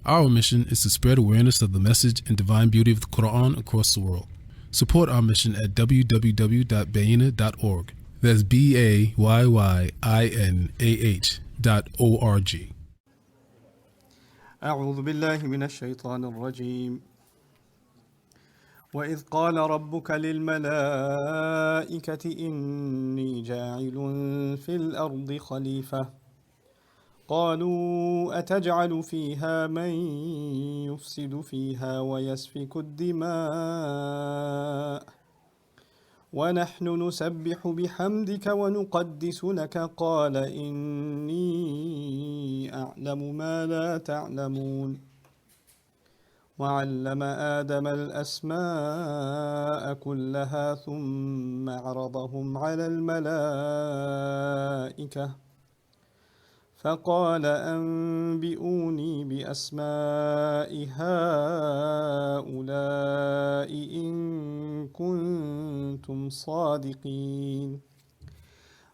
Our mission is to spread awareness of the message and divine beauty of the Qur'an across the world. Support our mission at www.bayinah.org. That's BAYYINAH.org. أعوذ بالله من الشيطان الرجيم وإذ قال ربك للملائكة إني جاعل في الأرض خليفة قالوا أتجعل فيها من يفسد فيها ويسفك الدماء ونحن نسبح بحمدك ونقدس لك قال إني أعلم ما لا تعلمون وعلم آدم الأسماء كلها ثم عرضهم على الملائكة فقال أنبئوني بأسماء هؤلاء إن كنتم صادقين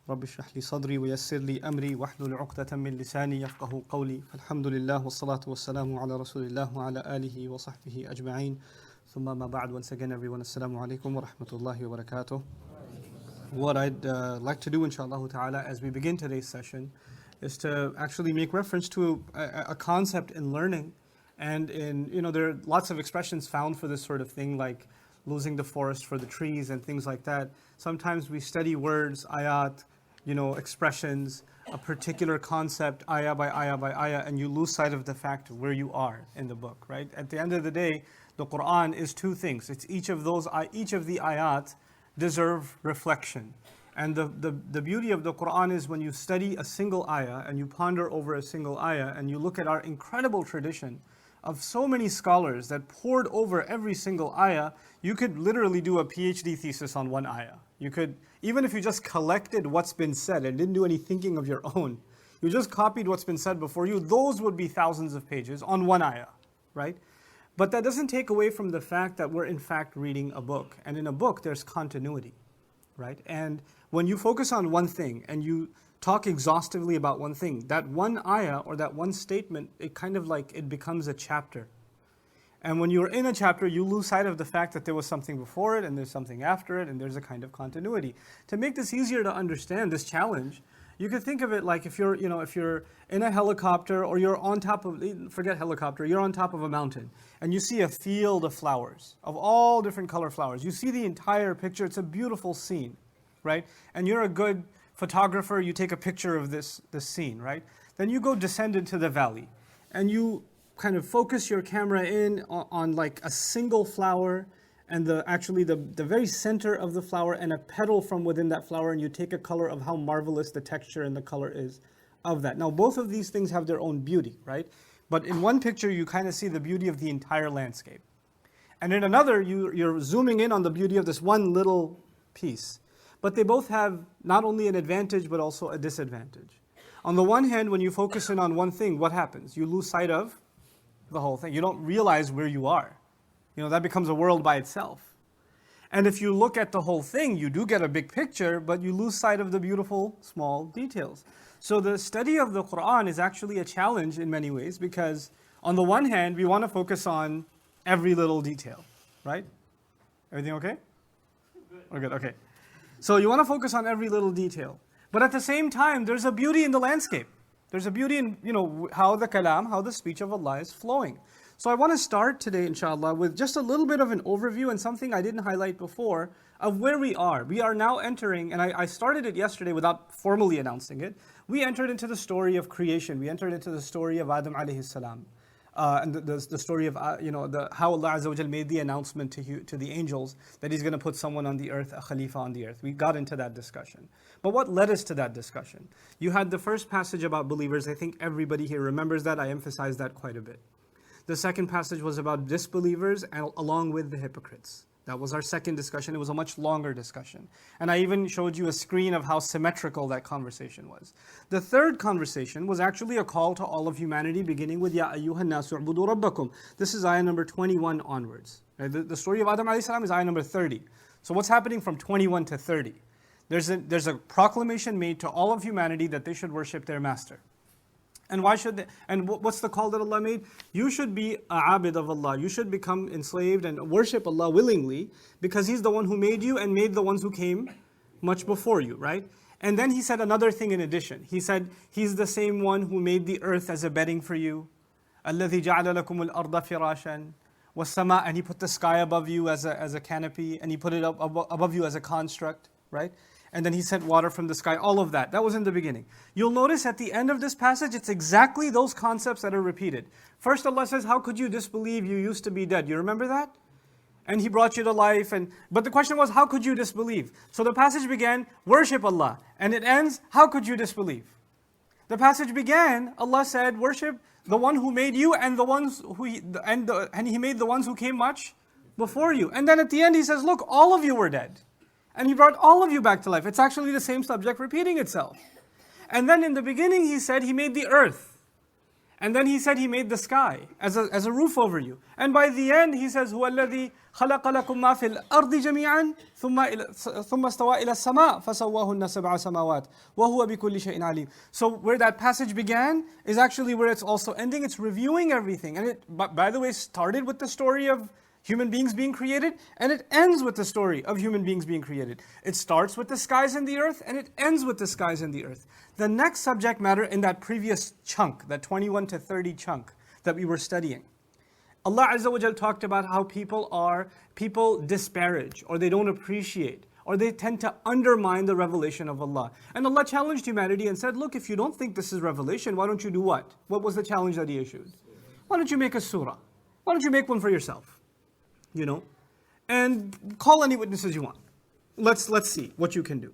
رب اشرح لي صدري ويسر لي أمري واحلل عقدة من لساني يفقه قولي فالحمد لله والصلاة والسلام على رسول الله وعلى آله وصحبه أجمعين ثم ما بعد. Once again everyone, assalamu alaikum wa rahmatullahi wa barakatuh. What I'd like to do inshallah ta'ala as we begin today's session is to actually make reference to a concept in learning, and there are lots of expressions found for this sort of thing, like losing the forest for the trees and things like that. Sometimes we study words, ayat, expressions, a particular concept, ayah by ayah by ayah, and you lose sight of the fact where you are in the book, right? At the end of the day, the Qur'an is two things. It's each of the ayat deserve reflection. And the beauty of the Qur'an is when you study a single ayah and you ponder over a single ayah and you look at our incredible tradition of so many scholars that poured over every single ayah, you could literally do a PhD thesis on one ayah. You could, even if you just collected what's been said and didn't do any thinking of your own, you just copied what's been said before you, those would be thousands of pages on one ayah, right? But that doesn't take away from the fact that we're in fact reading a book. And in a book, there's continuity, right? And when you focus on one thing and you talk exhaustively about one thing, that one ayah or that one statement, it becomes a chapter. And when you're in a chapter, you lose sight of the fact that there was something before it and there's something after it and there's a kind of continuity. To make this easier to understand, this challenge, you could think of it like if you're in a helicopter or you're on top of, forget helicopter, you're on top of a mountain and you see a field of flowers, of all different color flowers. You see the entire picture, it's a beautiful scene, right? And you're a good photographer, you take a picture of this scene, right? Then you go descend into the valley and you kind of focus your camera in on like a single flower and the very center of the flower and a petal from within that flower, and you take a color of how marvelous the texture and the color is of that. Now both of these things have their own beauty, right? But in one picture you kind of see the beauty of the entire landscape. And in another you're zooming in on the beauty of this one little piece. But they both have not only an advantage but also a disadvantage. On the one hand, when you focus in on one thing, what happens? You lose sight of the whole thing. You don't realize where you are. That becomes a world by itself. And if you look at the whole thing, you do get a big picture, but you lose sight of the beautiful small details. So the study of the Qur'an is actually a challenge in many ways, because on the one hand, we want to focus on every little detail, right? Everything okay? We're good, okay. So you want to focus on every little detail. But at the same time, there's a beauty in the landscape. There's a beauty in, how the kalam, how the speech of Allah is flowing. So I want to start today, inshallah, with just a little bit of an overview and something I didn't highlight before of where we are. We are now entering, and I started it yesterday without formally announcing it. We entered into the story of creation. We entered into the story of Adam alayhi salam. And the story of how Allah Azza wa Jal made the announcement to the angels that He's going to put someone on the earth, a Khalifa on the earth. We got into that discussion. But what led us to that discussion? You had the first passage about believers. I think everybody here remembers that. I emphasized that quite a bit. The second passage was about disbelievers and along with the hypocrites. That was our second discussion. It was a much longer discussion. And I even showed you a screen of how symmetrical that conversation was. The third conversation was actually a call to all of humanity, beginning with Ya ayyuhan nasu u'budu rabbakum. This is ayah number 21 onwards. Right? The story of Adam alayhi salam is ayah number 30. So what's happening from 21 to 30? There's a proclamation made to all of humanity that they should worship their master. And why should they? And what's the call that Allah made? You should be a abid of Allah. You should become enslaved and worship Allah willingly, because He's the one who made you and made the ones who came much before you, right? And then He said another thing in addition. He said He's the same one who made the earth as a bedding for you. الَّذِي جَعَلَ لَكُمُ الْأَرْضَ فِرَاشًا وَالسَّمَاءَ, and He put the sky above you as a canopy, and He put it up above you as a construct, right? And then He sent water from the sky, all of that. That was in the beginning. You'll notice at the end of this passage, it's exactly those concepts that are repeated. First Allah says, how could you disbelieve? You used to be dead. You remember that? And He brought you to life. But the question was, how could you disbelieve? So the passage began, worship Allah. And it ends, how could you disbelieve? The passage began, Allah said, worship the one who made you and the ones who and He made the ones who came much before you. And then at the end He says, look, all of you were dead. And He brought all of you back to life. It's actually the same subject repeating itself. And then in the beginning He said He made the earth. And then He said He made the sky as a roof over you. And by the end He says, هُوَ الَّذِي خَلَقَ لَكُم مَّا فِي الْأَرْضِ جَمِيعًا ثُمَّ اسْتَوَى إِلَى السَّمَاءِ فَسَوَّاهُنَّ سَبْعَ سَمَاوَاتٍ وَهُوَ بِكُلِّ شَيْءٍ عَلِيمٌ. So where that passage began is actually where it's also ending. It's reviewing everything. And it, by the way, started with the story of human beings being created, and it ends with the story of human beings being created. It starts with the skies and the earth, and it ends with the skies and the earth. The next subject matter in that previous chunk, that 21 to 30 chunk that we were studying, Allah Azza wa Jal talked about how people disparage, or they don't appreciate, or they tend to undermine the revelation of Allah. And Allah challenged humanity and said, look, if you don't think this is revelation, why don't you do what? What was the challenge that He issued? Why don't you make a surah? Why don't you make one for yourself? You know, and call any witnesses you want. Let's see what you can do.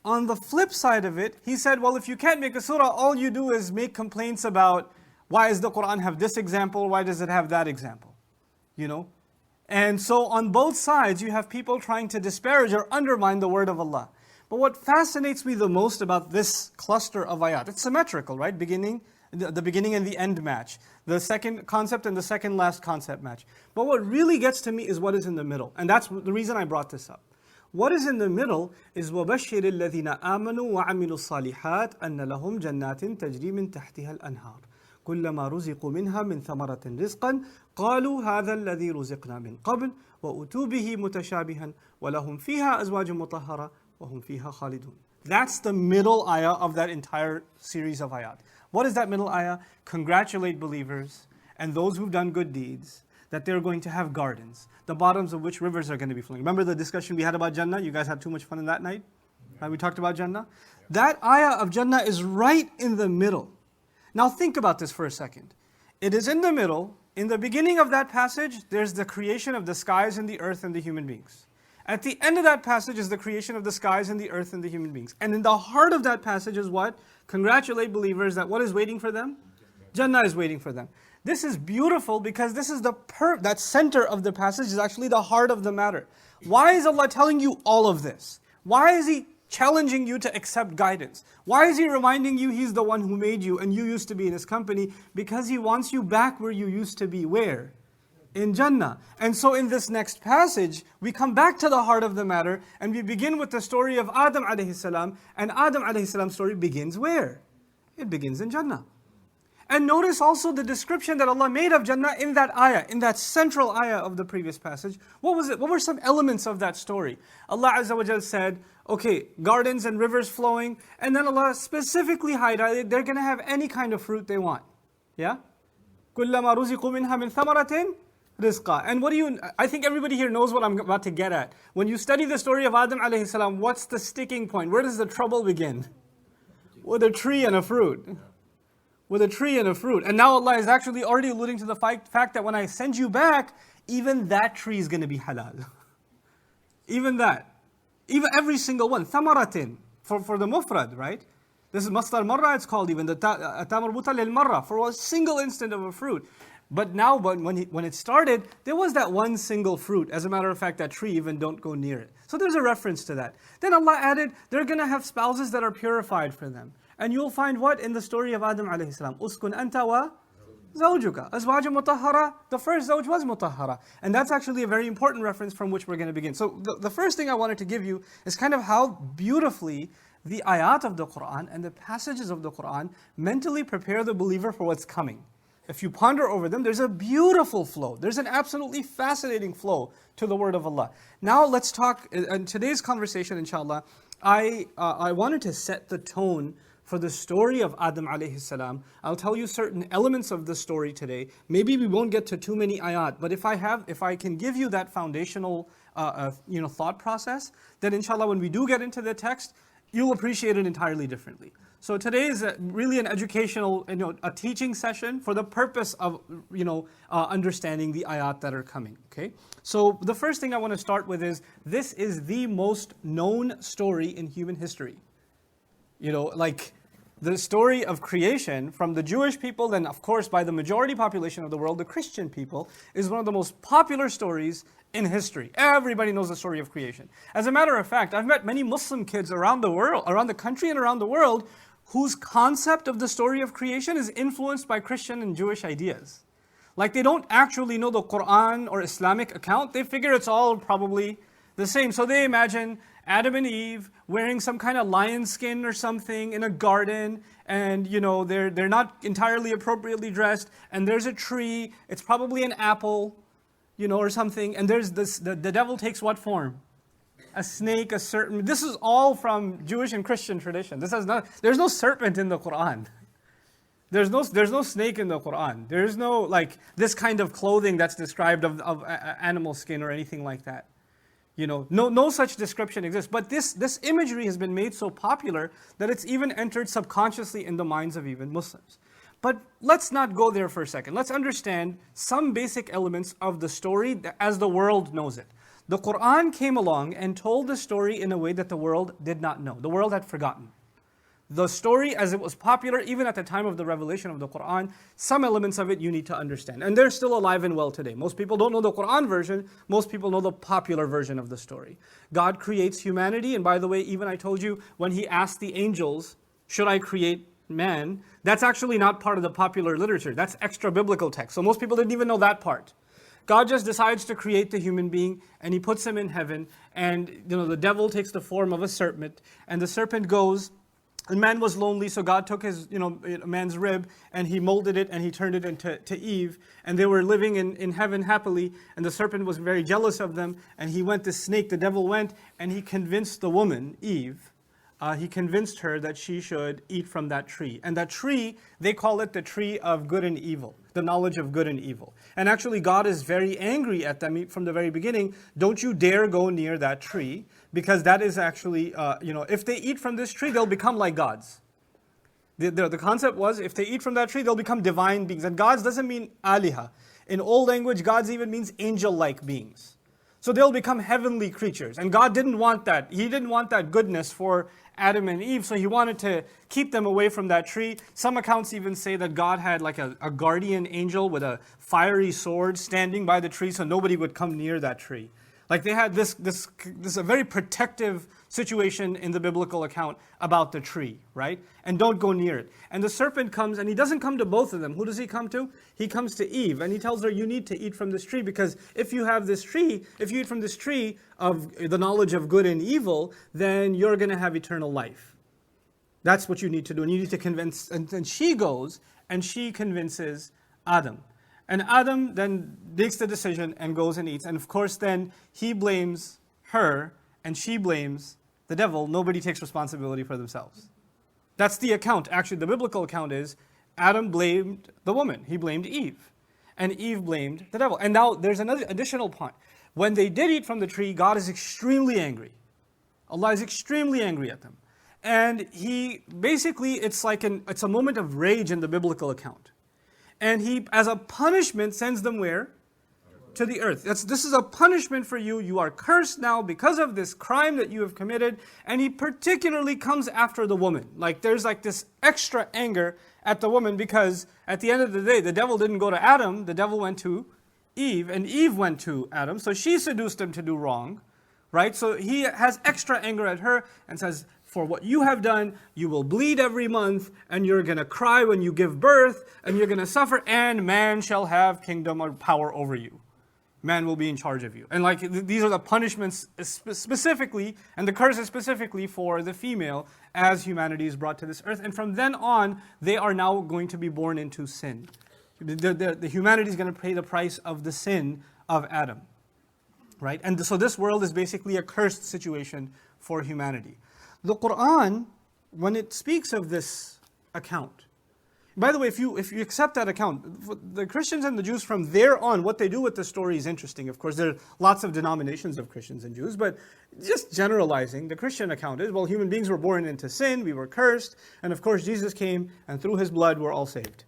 On the flip side of it, He said, well, if you can't make a surah, all you do is make complaints about why does the Qur'an have this example, why does it have that example? You know? And so on both sides, you have people trying to disparage or undermine the word of Allah. But what fascinates me the most about this cluster of ayat, it's symmetrical, right? The beginning and the end match. The second concept and the second last concept match. But what really gets to me is what is in the middle. And that's the reason I brought this up. What is in the middle is وَبَشِّرِ الَّذِينَ آمَنُوا وَعَمِلُوا الصَّالِحَاتِ أَنَّ لَهُمْ جَنَّاتٍ تَجْرِي مِنْ تَحْتِهَا الْأَنْهَارُ كُلَّمَا رُزِقُوا مِنْهَا مِنْ ثَمَرَةٍ رِزْقًا قَالُوا هَذَا الَّذِي رُزِقْنَا مِنْ قَبْلُ وَأُتُوا بِهِ مُتَشَابِهًا وَلَهُمْ فِيهَا أَزْوَاجٌ مُطَهَّرَةٌ وَهُمْ فِيهَا خَالِدُونَ. That's the middle ayah of that entire series of ayat. What is that middle ayah? Congratulate believers and those who've done good deeds that they're going to have gardens, the bottoms of which rivers are going to be flowing. Remember the discussion we had about Jannah? You guys had too much fun in that night? Right? We talked about Jannah. That ayah of Jannah is right in the middle. Now think about this for a second. It is in the middle. In the beginning of that passage, there's the creation of the skies and the earth and the human beings. At the end of that passage is the creation of the skies and the earth and the human beings. And in the heart of that passage is what? Congratulate believers that what is waiting for them? Jannah is waiting for them. This is beautiful because this is that center of the passage is actually the heart of the matter. Why is Allah telling you all of this? Why is He challenging you to accept guidance? Why is He reminding you He's the one who made you and you used to be in His company? Because He wants you back where you used to be. Where? In Jannah. And so in this next passage, we come back to the heart of the matter and we begin with the story of Adam alayhi salam. And Adam alayhi salam's story begins where? It begins in Jannah. And notice also the description that Allah made of Jannah in that ayah, in that central ayah of the previous passage. What was it? What were some elements of that story? Allah Azza wa Jal said, okay, gardens and rivers flowing. And then Allah specifically highlighted they're going to have any kind of fruit they want. Yeah? كُلَّمَا رُزِقُوا مِنْهَا مِنْ ثَمَرَةٍ رِزْقًا. And I think everybody here knows what I'm about to get at. When you study the story of Adam alayhi salam, what's the sticking point? Where does the trouble begin? With a tree and a fruit. With a tree and a fruit. And now Allah is actually already alluding to the fact that when I send you back, even that tree is going to be halal. Even that. Even every single one. Thamaratin. For the mufrad, right? This is masdar marra, it's called even. The tamarbuta lil marra. For a single instant of a fruit. But now, when it started, there was that one single fruit. As a matter of fact, that tree, even don't go near it. So there's a reference to that. Then Allah added, they're going to have spouses that are purified for them. And you'll find what in the story of Adam alayhi salam? Uskun anta wa zawjuka. Azwaj mutahhara. The first zawj was mutahhara. And that's actually a very important reference from which we're going to begin. So the first thing I wanted to give you is kind of how beautifully the ayat of the Qur'an and the passages of the Qur'an mentally prepare the believer for what's coming. If you ponder over them, there's a beautiful flow. There's an absolutely fascinating flow to the word of Allah. Now let's talk, in today's conversation, inshallah, I wanted to set the tone for the story of Adam alayhi salam. I'll tell you certain elements of the story today. Maybe we won't get to too many ayat, but if I can give you that foundational thought process, then inshallah when we do get into the text, you'll appreciate it entirely differently. So today is really an educational, a teaching session for the purpose of, understanding the ayat that are coming, okay? So the first thing I want to start with is, this is the most known story in human history. Like the story of creation from the Jewish people, then of course by the majority population of the world, the Christian people, is one of the most popular stories in history. Everybody knows the story of creation. As a matter of fact, I've met many Muslim kids around the world, around the country and around the world, whose concept of the story of creation is influenced by Christian and Jewish ideas. Like they don't actually know the Qur'an or Islamic account, they figure it's all probably the same. So they imagine Adam and Eve wearing some kind of lion skin or something in a garden, and they're not entirely appropriately dressed, and there's a tree, it's probably an apple, or something, and there's this, the devil takes what form? A snake, a serpent. This is all from Jewish and Christian tradition. There's no serpent in the Qur'an. There's no snake in the Qur'an. There's no like this kind of clothing that's described of animal skin or anything like that. No such description exists. But this imagery has been made so popular that it's even entered subconsciously in the minds of even Muslims. But let's not go there for a second. Let's understand some basic elements of the story as the world knows it. The Qur'an came along and told the story in a way that the world did not know. The world had forgotten. The story as it was popular, even at the time of the revelation of the Qur'an, some elements of it you need to understand. And they're still alive and well today. Most people don't know the Qur'an version, most people know the popular version of the story. God creates humanity, and by the way, even I told you, when He asked the angels, should I create man? That's actually not part of the popular literature. That's extra biblical text. So most people didn't even know that part. God just decides to create the human being, and He puts him in heaven, and the devil takes the form of a serpent, and the serpent goes, and man was lonely, so God took his, man's rib, and He molded it, and He turned it into Eve, and they were living in heaven happily, and the serpent was very jealous of them, and he went, the snake, the devil went, and he convinced the woman, Eve, he convinced her that she should eat from that tree. And that tree, they call it the tree of good and evil, the knowledge of good and evil. And actually God is very angry at them from the very beginning. Don't you dare go near that tree, because that is actually, if they eat from this tree, they'll become like gods. The concept was, if they eat from that tree, they'll become divine beings. And gods doesn't mean aliha. In old language, gods even means angel-like beings. So they'll become heavenly creatures. And God didn't want that. He didn't want that goodness for Adam and Eve, so He wanted to keep them away from that tree. Some accounts even say that God had like a guardian angel with a fiery sword standing by the tree so nobody would come near that tree. Like they had this a very protective situation in the biblical account about the tree, right? And don't go near it. And the serpent comes, and he doesn't come to both of them. Who does he come to? He comes to Eve, and he tells her, you need to eat from this tree, because if you eat from this tree of the knowledge of good and evil, then you're going to have eternal life. That's what you need to do, and you need to convince, and she goes, and she convinces Adam. And Adam then makes the decision and goes and eats. And of course then he blames her and she blames the devil. Nobody takes responsibility for themselves. That's the account. Actually, the biblical account is Adam blamed the woman. He blamed Eve. And Eve blamed the devil. And now there's another additional point. When they did eat from the tree, God is extremely angry. Allah is extremely angry at them. And He basically, it's a moment of rage in the biblical account. And He, as a punishment, sends them where? To the earth. This is a punishment for you. You are cursed now because of this crime that you have committed. And He particularly comes after the woman. There's this extra anger at the woman, because at the end of the day, the devil didn't go to Adam. The devil went to Eve, and Eve went to Adam. So she seduced him to do wrong, right? So He has extra anger at her and says, for what you have done, you will bleed every month, and you're going to cry when you give birth, and you're going to suffer, and man shall have kingdom or power over you. man will be in charge of you. And like these are the punishments specifically, and the curses specifically for the female as humanity is brought to this earth. And from then on, they are now going to be born into sin. The humanity is going to pay the price of the sin of Adam. Right? And so this world is basically a cursed situation for humanity. The Qur'an, when it speaks of this account, by the way, if you accept that account, the Christians and the Jews from there on, what they do with the story is interesting. Of course, there are lots of denominations of Christians and Jews, but just generalizing, the Christian account is, well, human beings were born into sin, we were cursed, and of course Jesus came, and through His blood we're all saved.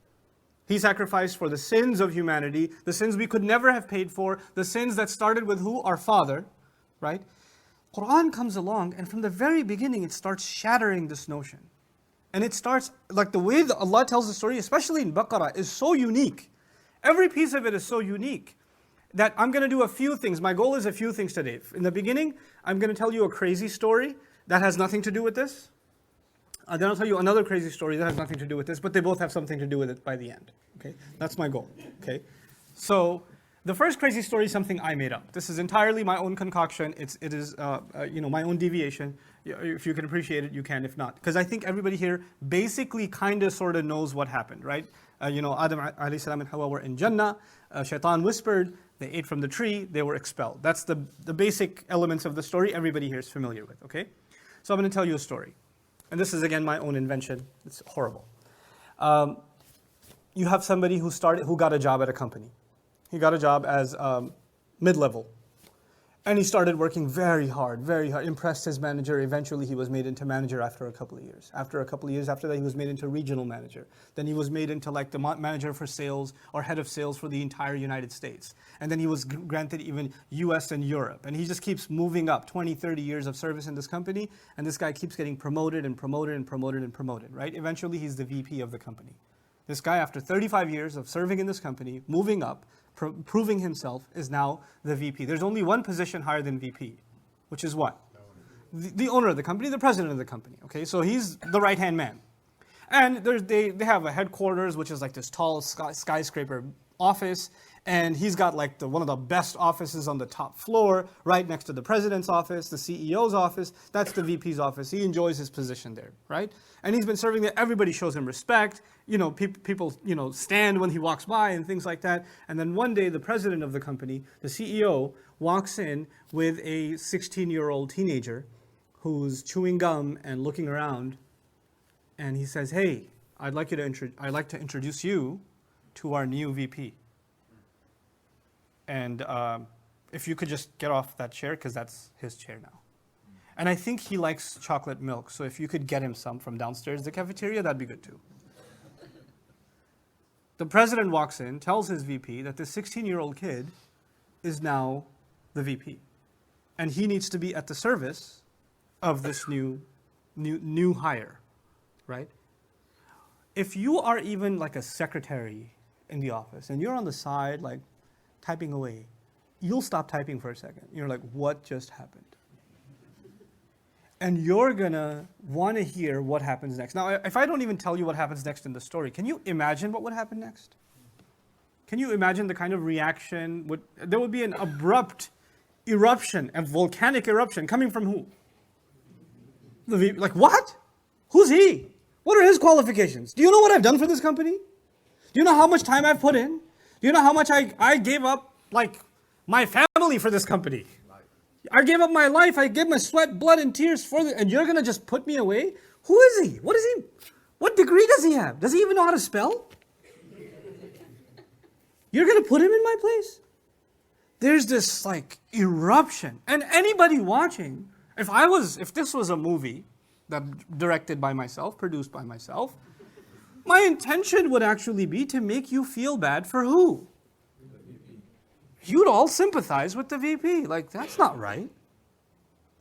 He sacrificed for the sins of humanity, the sins we could never have paid for, the sins that started with who? Our Father, right? Qur'an comes along, and from the very beginning it starts shattering this notion. And it starts, like the way that Allah tells the story, especially in Baqarah, is so unique. Every piece of it is so unique that I'm going to do a few things. My goal is a few things today. In the beginning, I'm going to tell you a crazy story that has nothing to do with this. Then I'll tell you another crazy story that has nothing to do with this, but they both have something to do with it by the end. Okay, that's my goal. Okay, so the first crazy story is something I made up. This is entirely my own concoction. It is my own deviation. If you can appreciate it, you can. If not, because I think everybody here basically kind of sort of knows what happened, right? Adam alayhi salam and Hawa were in Jannah. Shaitan whispered. They ate from the tree. They were expelled. That's the basic elements of the story. Everybody here is familiar with. Okay, so I'm going to tell you a story. And this is again my own invention. It's horrible. You have somebody who got a job at a company. He got a job as mid-level. And he started working very hard, impressed his manager. Eventually he was made into manager after a couple of years. After that he was made into regional manager. Then he was made into like the manager for sales or head of sales for the entire United States. And then he was granted even US and Europe. And he just keeps moving up, 20, 30 years of service in this company. And this guy keeps getting promoted and promoted and promoted and promoted, right? Eventually he's the VP of the company. This guy, after 35 years of serving in this company, moving up, proving himself, is now the VP. There's only one position higher than VP, which is what? The owner of the company, the president of the company. Okay, so he's the right-hand man. And they have a headquarters, which is like this tall skyscraper office, and he's got like one of the best offices on the top floor, right next to the president's office, the CEO's office. That's the VP's office. He enjoys his position there, right? And he's been serving there. Everybody shows him respect. People stand when he walks by and things like that. And then one day, the president of the company, the CEO, walks in with a 16-year-old teenager who's chewing gum and looking around, and he says, "Hey, I'd like to introduce you to our new VP. And if you could just get off that chair, because that's his chair now. And I think he likes chocolate milk, so if you could get him some from downstairs the cafeteria, that'd be good too." The president walks in, tells his VP that this 16-year-old kid is now the VP. And he needs to be at the service of this new hire, right? If you are even like a secretary in the office and you're on the side like typing away, you'll stop typing for a second. You're like, what just happened? And you're gonna want to hear what happens next. Now, if I don't even tell you what happens next in the story, can you imagine what would happen next? Can you imagine the kind of reaction? There would be an abrupt eruption, a volcanic eruption, coming from who? Like, what? Who's he? What are his qualifications? Do you know what I've done for this company? Do you know how much time I've put in? Do you know how much I gave up, like, my family for this company? I gave up my life. I gave my sweat, blood, and tears for this, and you're going to just put me away? Who is he? What is he? What degree does he have? Does he even know how to spell? You're going to put him in my place? There's this, like, eruption. And anybody watching, if this was a movie that directed by myself, produced by myself, my intention would actually be to make you feel bad for who? You'd all sympathize with the VP. Like, that's not right.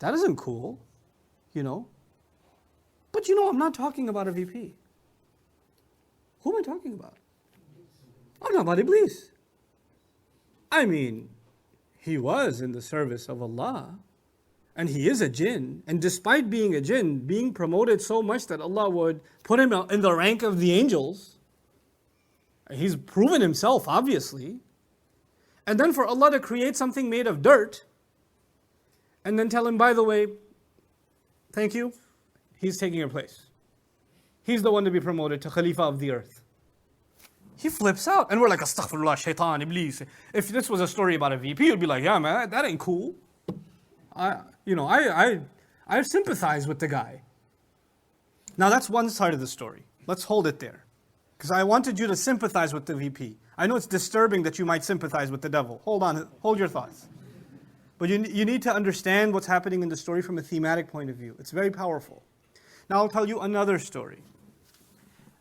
That isn't cool, But I'm not talking about a VP. Who am I talking about? I'm talking about Iblis. I mean, he was in the service of Allah. And he is a jinn. And despite being a jinn, being promoted so much that Allah would put him in the rank of the angels, he's proven himself, obviously. And then for Allah to create something made of dirt, and then tell him, by the way, thank you, he's taking your place. He's the one to be promoted to Khalifa of the earth. He flips out, and we're like, astaghfirullah, shaitan, iblis. If this was a story about a VP, you'd be like, yeah man, that ain't cool. I sympathize with the guy. Now that's one side of the story. Let's hold it there. Because I wanted you to sympathize with the VP. I know it's disturbing that you might sympathize with the devil. Hold on, hold your thoughts. But you need to understand what's happening in the story from a thematic point of view. It's very powerful. Now I'll tell you another story.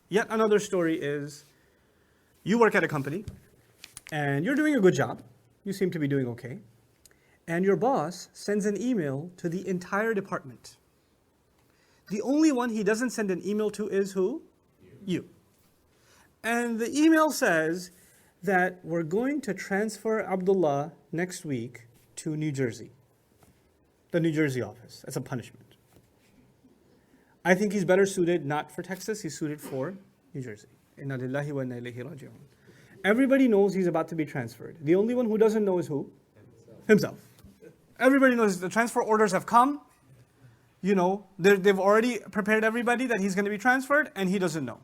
Yet another story is, you work at a company, and you're doing a good job. You seem to be doing okay. And your boss sends an email to the entire department. The only one he doesn't send an email to is who? You. And the email says that we're going to transfer Abdullah next week to New Jersey. The New Jersey office, as a punishment. I think he's better suited not for Texas, he's suited for New Jersey. Inna lillahi wa inna ilayhi raji'un. Everybody knows he's about to be transferred. The only one who doesn't know is who? Himself. Everybody knows the transfer orders have come. You know, they've already prepared everybody that he's going to be transferred, and he doesn't know.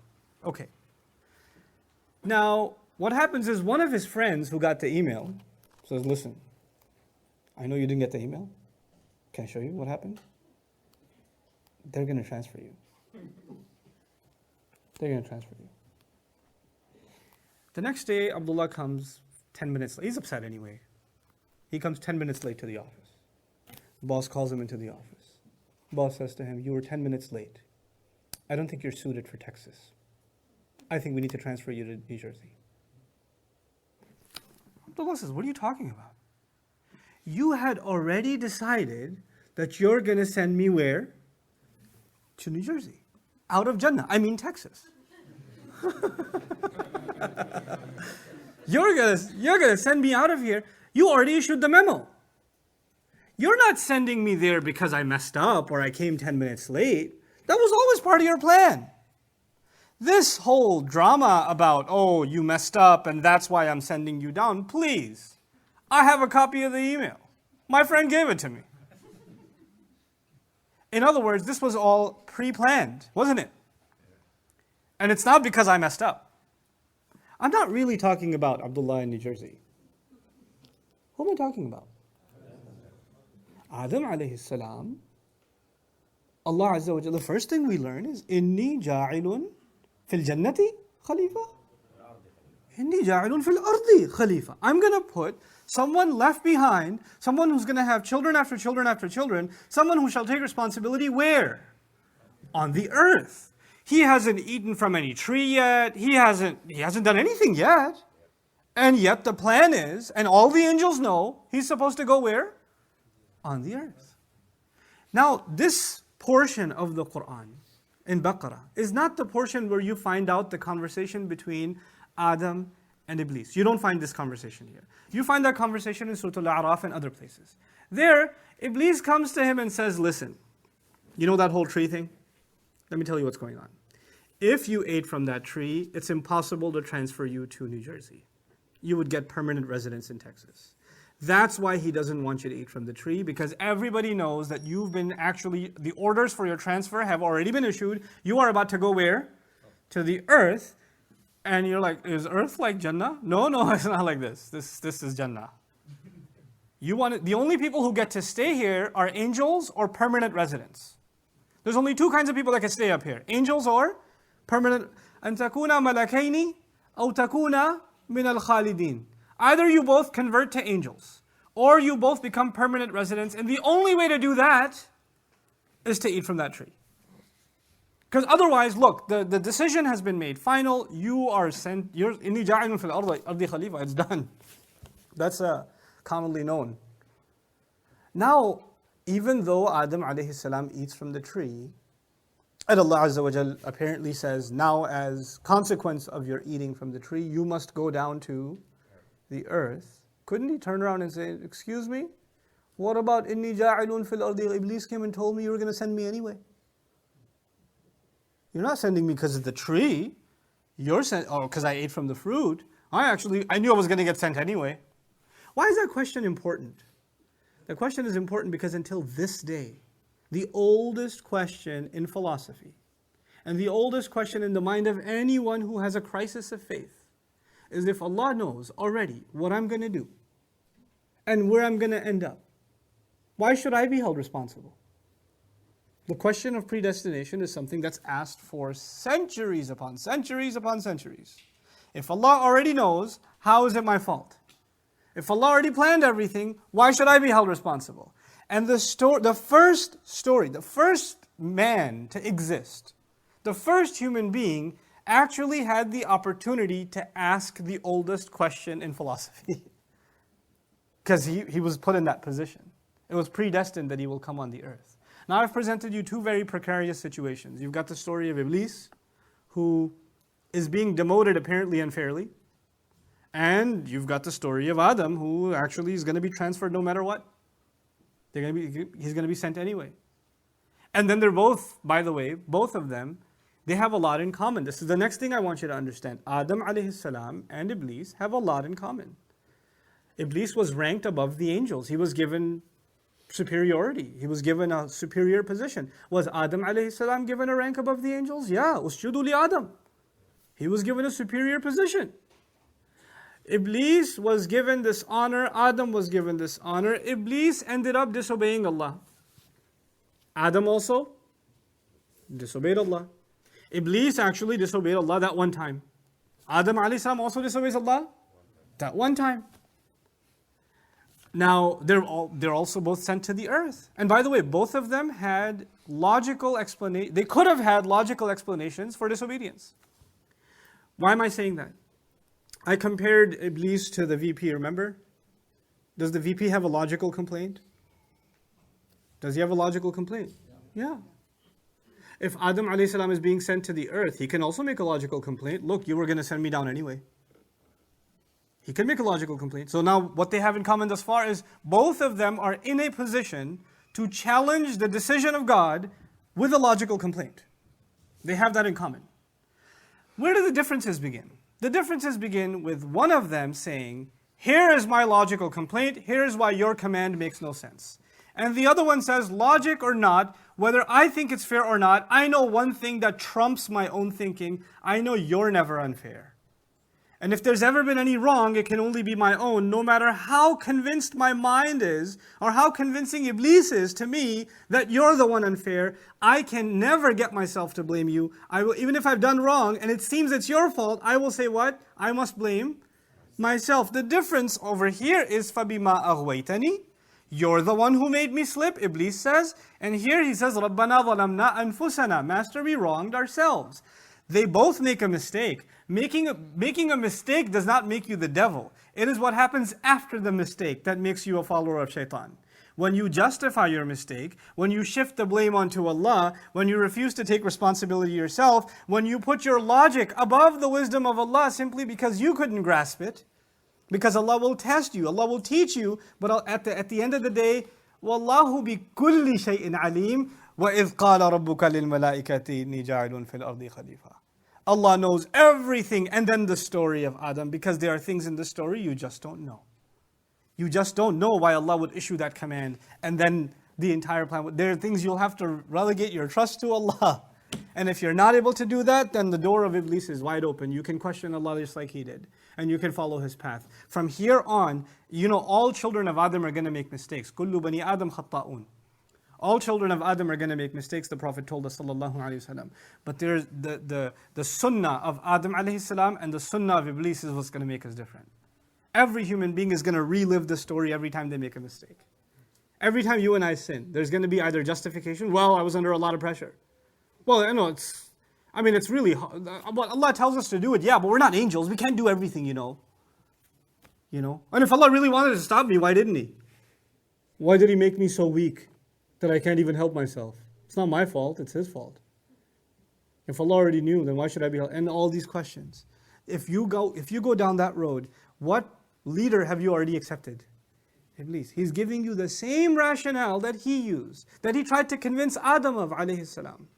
Okay. Now, what happens is one of his friends who got the email says, listen, I know you didn't get the email. Can I show you what happened? They're going to transfer you. They're going to transfer you. The next day, Abdullah comes 10 minutes late. He's upset anyway. He comes 10 minutes late to the office. Boss calls him into the office. Boss says to him, you were 10 minutes late. I don't think you're suited for Texas. I think we need to transfer you to New Jersey. Abdullah says, what are you talking about? You had already decided that you're going to send me where? To New Jersey. Out of Jannah. I mean Texas. You're gonna send me out of here. You already issued the memo. You're not sending me there because I messed up or I came 10 minutes late. That was always part of your plan. This whole drama about, oh, you messed up and that's why I'm sending you down, please. I have a copy of the email. My friend gave it to me. In other words, this was all pre-planned, wasn't it? And it's not because I messed up. I'm not really talking about Abdullah in New Jersey. Who am I talking about? Adam alayhi salam. Allah Azza wa Jalla, the first thing we learn is, Inni ja'ilun fil jannati Khalifa. Inni ja'ilun fil ardi Khalifa. I'm going to put someone left behind, someone who's going to have children after children after children, someone who shall take responsibility where? On the earth. He hasn't eaten from any tree yet. He hasn't done anything yet. And yet the plan is, and all the angels know, he's supposed to go where? On the earth. Now, this portion of the Qur'an in Baqarah is not the portion where you find out the conversation between Adam and Iblis. You don't find this conversation here. You find that conversation in Surah Al-A'raf and other places. There, Iblis comes to him and says, listen, you know that whole tree thing? Let me tell you what's going on. If you ate from that tree, it's impossible to transfer you to New Jersey. You would get permanent residence in Texas. That's why he doesn't want you to eat from the tree, because everybody knows that you've been the orders for your transfer have already been issued. You are about to go where? To the earth. And you're like, is earth like Jannah? No, it's not like this. This is Jannah. The only people who get to stay here are angels or permanent residents. There's only two kinds of people that can stay up here. Angels or permanent. أَن تَكُونَ مَلَكَيْنِ أَوْ تَكُونَ مِنَ الْخَالِدِينَ. Either you both convert to angels, or you both become permanent residents, and the only way to do that is to eat from that tree. Because otherwise, look, the decision has been made. Final, you are sent, إِنِّي جَاعِلٌ فِي الْأَرْضِ Khalifa. It's done. That's commonly known. Now, even though Adam alayhi salam eats from the tree, and Allah Azza wa Jal apparently says, now as consequence of your eating from the tree, you must go down to the earth. Couldn't he turn around and say, excuse me? What about inni ja'ilun fil ardi? Iblis came and told me you were going to send me anyway. You're not sending me because of the tree. You're sent, because I ate from the fruit. I knew I was going to get sent anyway. Why is that question important? The question is important because until this day, the oldest question in philosophy and the oldest question in the mind of anyone who has a crisis of faith is if Allah knows already what I'm going to do and where I'm going to end up, why should I be held responsible? The question of predestination is something that's asked for centuries upon centuries upon centuries. If Allah already knows, how is it my fault? If Allah already planned everything, why should I be held responsible? And the first man to exist, the first human being actually had the opportunity to ask the oldest question in philosophy. Because he was put in that position. It was predestined that he will come on the earth. Now I've presented you two very precarious situations. You've got the story of Iblis, who is being demoted apparently unfairly. And you've got the story of Adam, who actually is going to be transferred no matter what. He's going to be sent anyway. And then they're both, by the way, both of them, they have a lot in common. This is the next thing I want you to understand. Adam alayhi salam and Iblis have a lot in common. Iblis was ranked above the angels. He was given superiority. He was given a superior position. Was Adam alayhi salam given a rank above the angels? Yeah, usjudu li Adam. He was given a superior position. Iblis was given this honor, Adam was given this honor. Iblis ended up disobeying Allah. Adam also disobeyed Allah. Iblis actually disobeyed Allah that one time. Adam alayhi salam also disobeys Allah that one time. Now, they're also both sent to the earth. And by the way, both of them had logical explanation. They could have had logical explanations for disobedience. Why am I saying that? I compared Iblis to the VP, remember? Does the VP have a logical complaint? Does he have a logical complaint? Yeah. If Adam alayhi salam is being sent to the earth, he can also make a logical complaint. Look, you were going to send me down anyway. He can make a logical complaint. So now what they have in common thus far is both of them are in a position to challenge the decision of God with a logical complaint. They have that in common. Where do the differences begin? The differences begin with one of them saying, here is my logical complaint, here is why your command makes no sense. And the other one says, logic or not, whether I think it's fair or not, I know one thing that trumps my own thinking. I know you're never unfair. And if there's ever been any wrong, it can only be my own, no matter how convinced my mind is, or how convincing Iblis is to me that you're the one unfair. I can never get myself to blame you. I will, even if I've done wrong, and it seems it's your fault, I will say what? I must blame myself. The difference over here is فَبِمَا أَغْوَيْتَنِي. You're the one who made me slip, Iblis says. And here he says, رَبَّنَا ظَلَمْنَا أَنفُسَنَا. Master, we wronged ourselves. They both make a mistake. Making a mistake does not make you the devil. It is what happens after the mistake that makes you a follower of shaitan. When you justify your mistake, when you shift the blame onto Allah, when you refuse to take responsibility yourself, when you put your logic above the wisdom of Allah simply because you couldn't grasp it, because Allah will test you, Allah will teach you, but at the end of the day, وَاللَّهُ بِكُلِّ شَيْءٍ عَلِيمٌ وَإِذْ قَالَ رَبُّكَ لِلْمَلَائِكَةِ إِنِّي جَاعِلٌ فِي الْأَرْضِ خَلِيفَةً. Allah knows everything, and then the story of Adam, because there are things in the story you just don't know. You just don't know why Allah would issue that command, and then the entire plan. There are things you'll have to relegate your trust to Allah. And if you're not able to do that, then the door of Iblis is wide open. You can question Allah just like he did, and you can follow his path. From here on, all children of Adam are going to make mistakes. كُلُّ بَنِي آدَمْ خَطَّاءٌ. All children of Adam are going to make mistakes, the Prophet told us, sallallahu alaihi wasallam. But there's the sunnah of Adam alayhi salam and the sunnah of Iblis is what's going to make us different. Every human being is going to relive the story every time they make a mistake. Every time you and I sin, there's going to be either justification, well, I was under a lot of pressure. Well, it's really hard. Allah tells us to do it, yeah, but we're not angels. We can't do everything, And if Allah really wanted to stop me, why didn't He? Why did He make me so weak that I can't even help myself? It's not my fault, it's His fault. If Allah already knew, then why should I be held? And all these questions. If you go down that road, what leader have you already accepted? Iblis. He's giving you the same rationale that he used, that he tried to convince Adam of alayhi salam.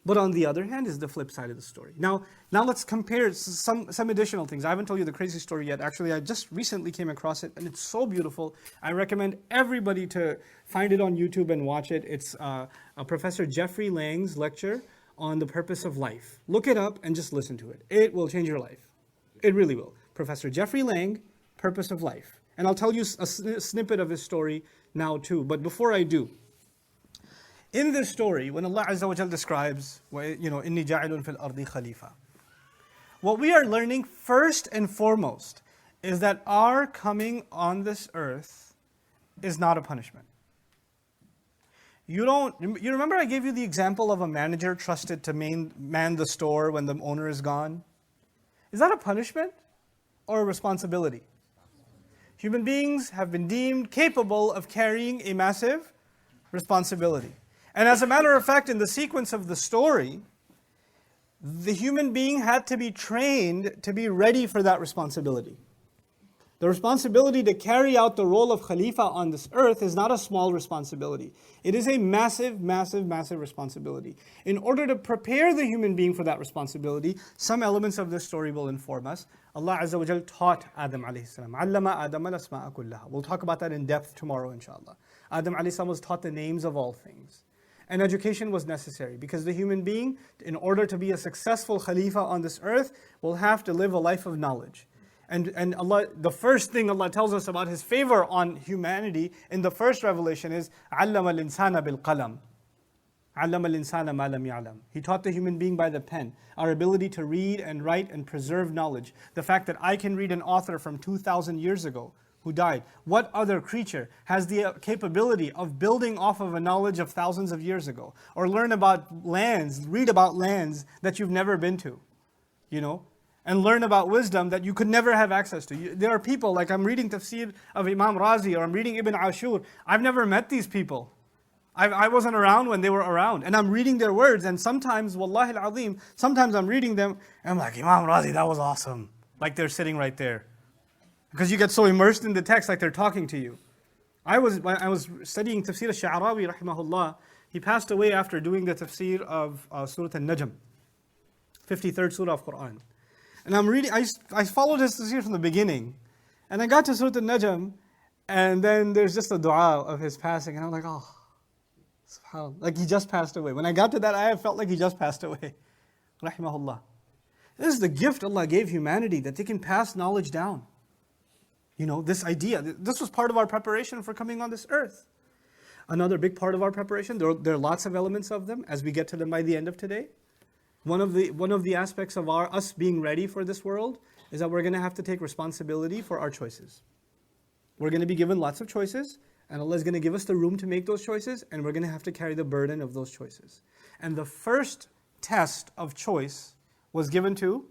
But on the other hand is the flip side of the story. Now let's compare some additional things. I haven't told you the crazy story yet. Actually, I just recently came across it, and it's so beautiful. I recommend everybody to find it on YouTube and watch it. It's a Professor Jeffrey Lang's lecture on the purpose of life. Look it up and just listen to it. It will change your life. It really will. Professor Jeffrey Lang, Purpose of Life. And I'll tell you a snippet of his story now too. But before I do, in this story, when Allah Azza wa Jal describes, إِنِّي جَاعِلٌ فِي الْأَرْضِ خَلِيفَةً, what we are learning first and foremost is that our coming on this earth is not a punishment. You remember I gave you the example of a manager trusted to man the store when the owner is gone? Is that a punishment or a responsibility? Human beings have been deemed capable of carrying a massive responsibility. And as a matter of fact, in the sequence of the story, the human being had to be trained to be ready for that responsibility. The responsibility to carry out the role of Khalifa on this earth is not a small responsibility. It is a massive, massive, massive responsibility. In order to prepare the human being for that responsibility, some elements of this story will inform us. Allah Azza wa Jal taught Adam alayhi salam. Allama Adam al-asma'a kullaha. We'll talk about that in depth tomorrow, inshallah. Adam alayhi salam was taught the names of all things. And education was necessary because the human being, in order to be a successful Khalifa on this earth, will have to live a life of knowledge. And Allah, the first thing Allah tells us about His favor on humanity in the first revelation is عَلَّمَ الْإِنسَانَ بِالْقَلَمِ عَلَّمَ الْإِنسَانَ مَا لَمْ يَعْلَمْ. He taught the human being by the pen, our ability to read and write and preserve knowledge. The fact that I can read an author from 2,000 years ago who died. What other creature has the capability of building off of a knowledge of thousands of years ago? Or learn about lands, read about lands that you've never been to, and learn about wisdom that you could never have access to. There are people, like I'm reading Tafsir of Imam Razi, or I'm reading Ibn Ashur. I've never met these people. I wasn't around when they were around. And I'm reading their words, and sometimes, wallahi al-azim, sometimes I'm reading them, and I'm like, Imam Razi, that was awesome. Like they're sitting right there. Because you get so immersed in the text, like they're talking to you. I was studying Tafsir al-Sha'rawi, rahimahullah. He passed away after doing the Tafsir of Surah Al-Najm, 53rd Surah of Qur'an. And I'm reading, I followed his tafsir from the beginning. And I got to Surah Al-Najm, and then there's just a dua of his passing, and I'm like, oh, subhanAllah, like he just passed away. When I got to that ayah, I felt like he just passed away. Rahimahullah. This is the gift Allah gave humanity, that they can pass knowledge down. This idea, this was part of our preparation for coming on this earth. Another big part of our preparation, there are lots of elements of them, as we get to them by the end of today. One of the aspects of us being ready for this world is that we're going to have to take responsibility for our choices. We're going to be given lots of choices, and Allah is going to give us the room to make those choices, and we're going to have to carry the burden of those choices. And the first test of choice was given to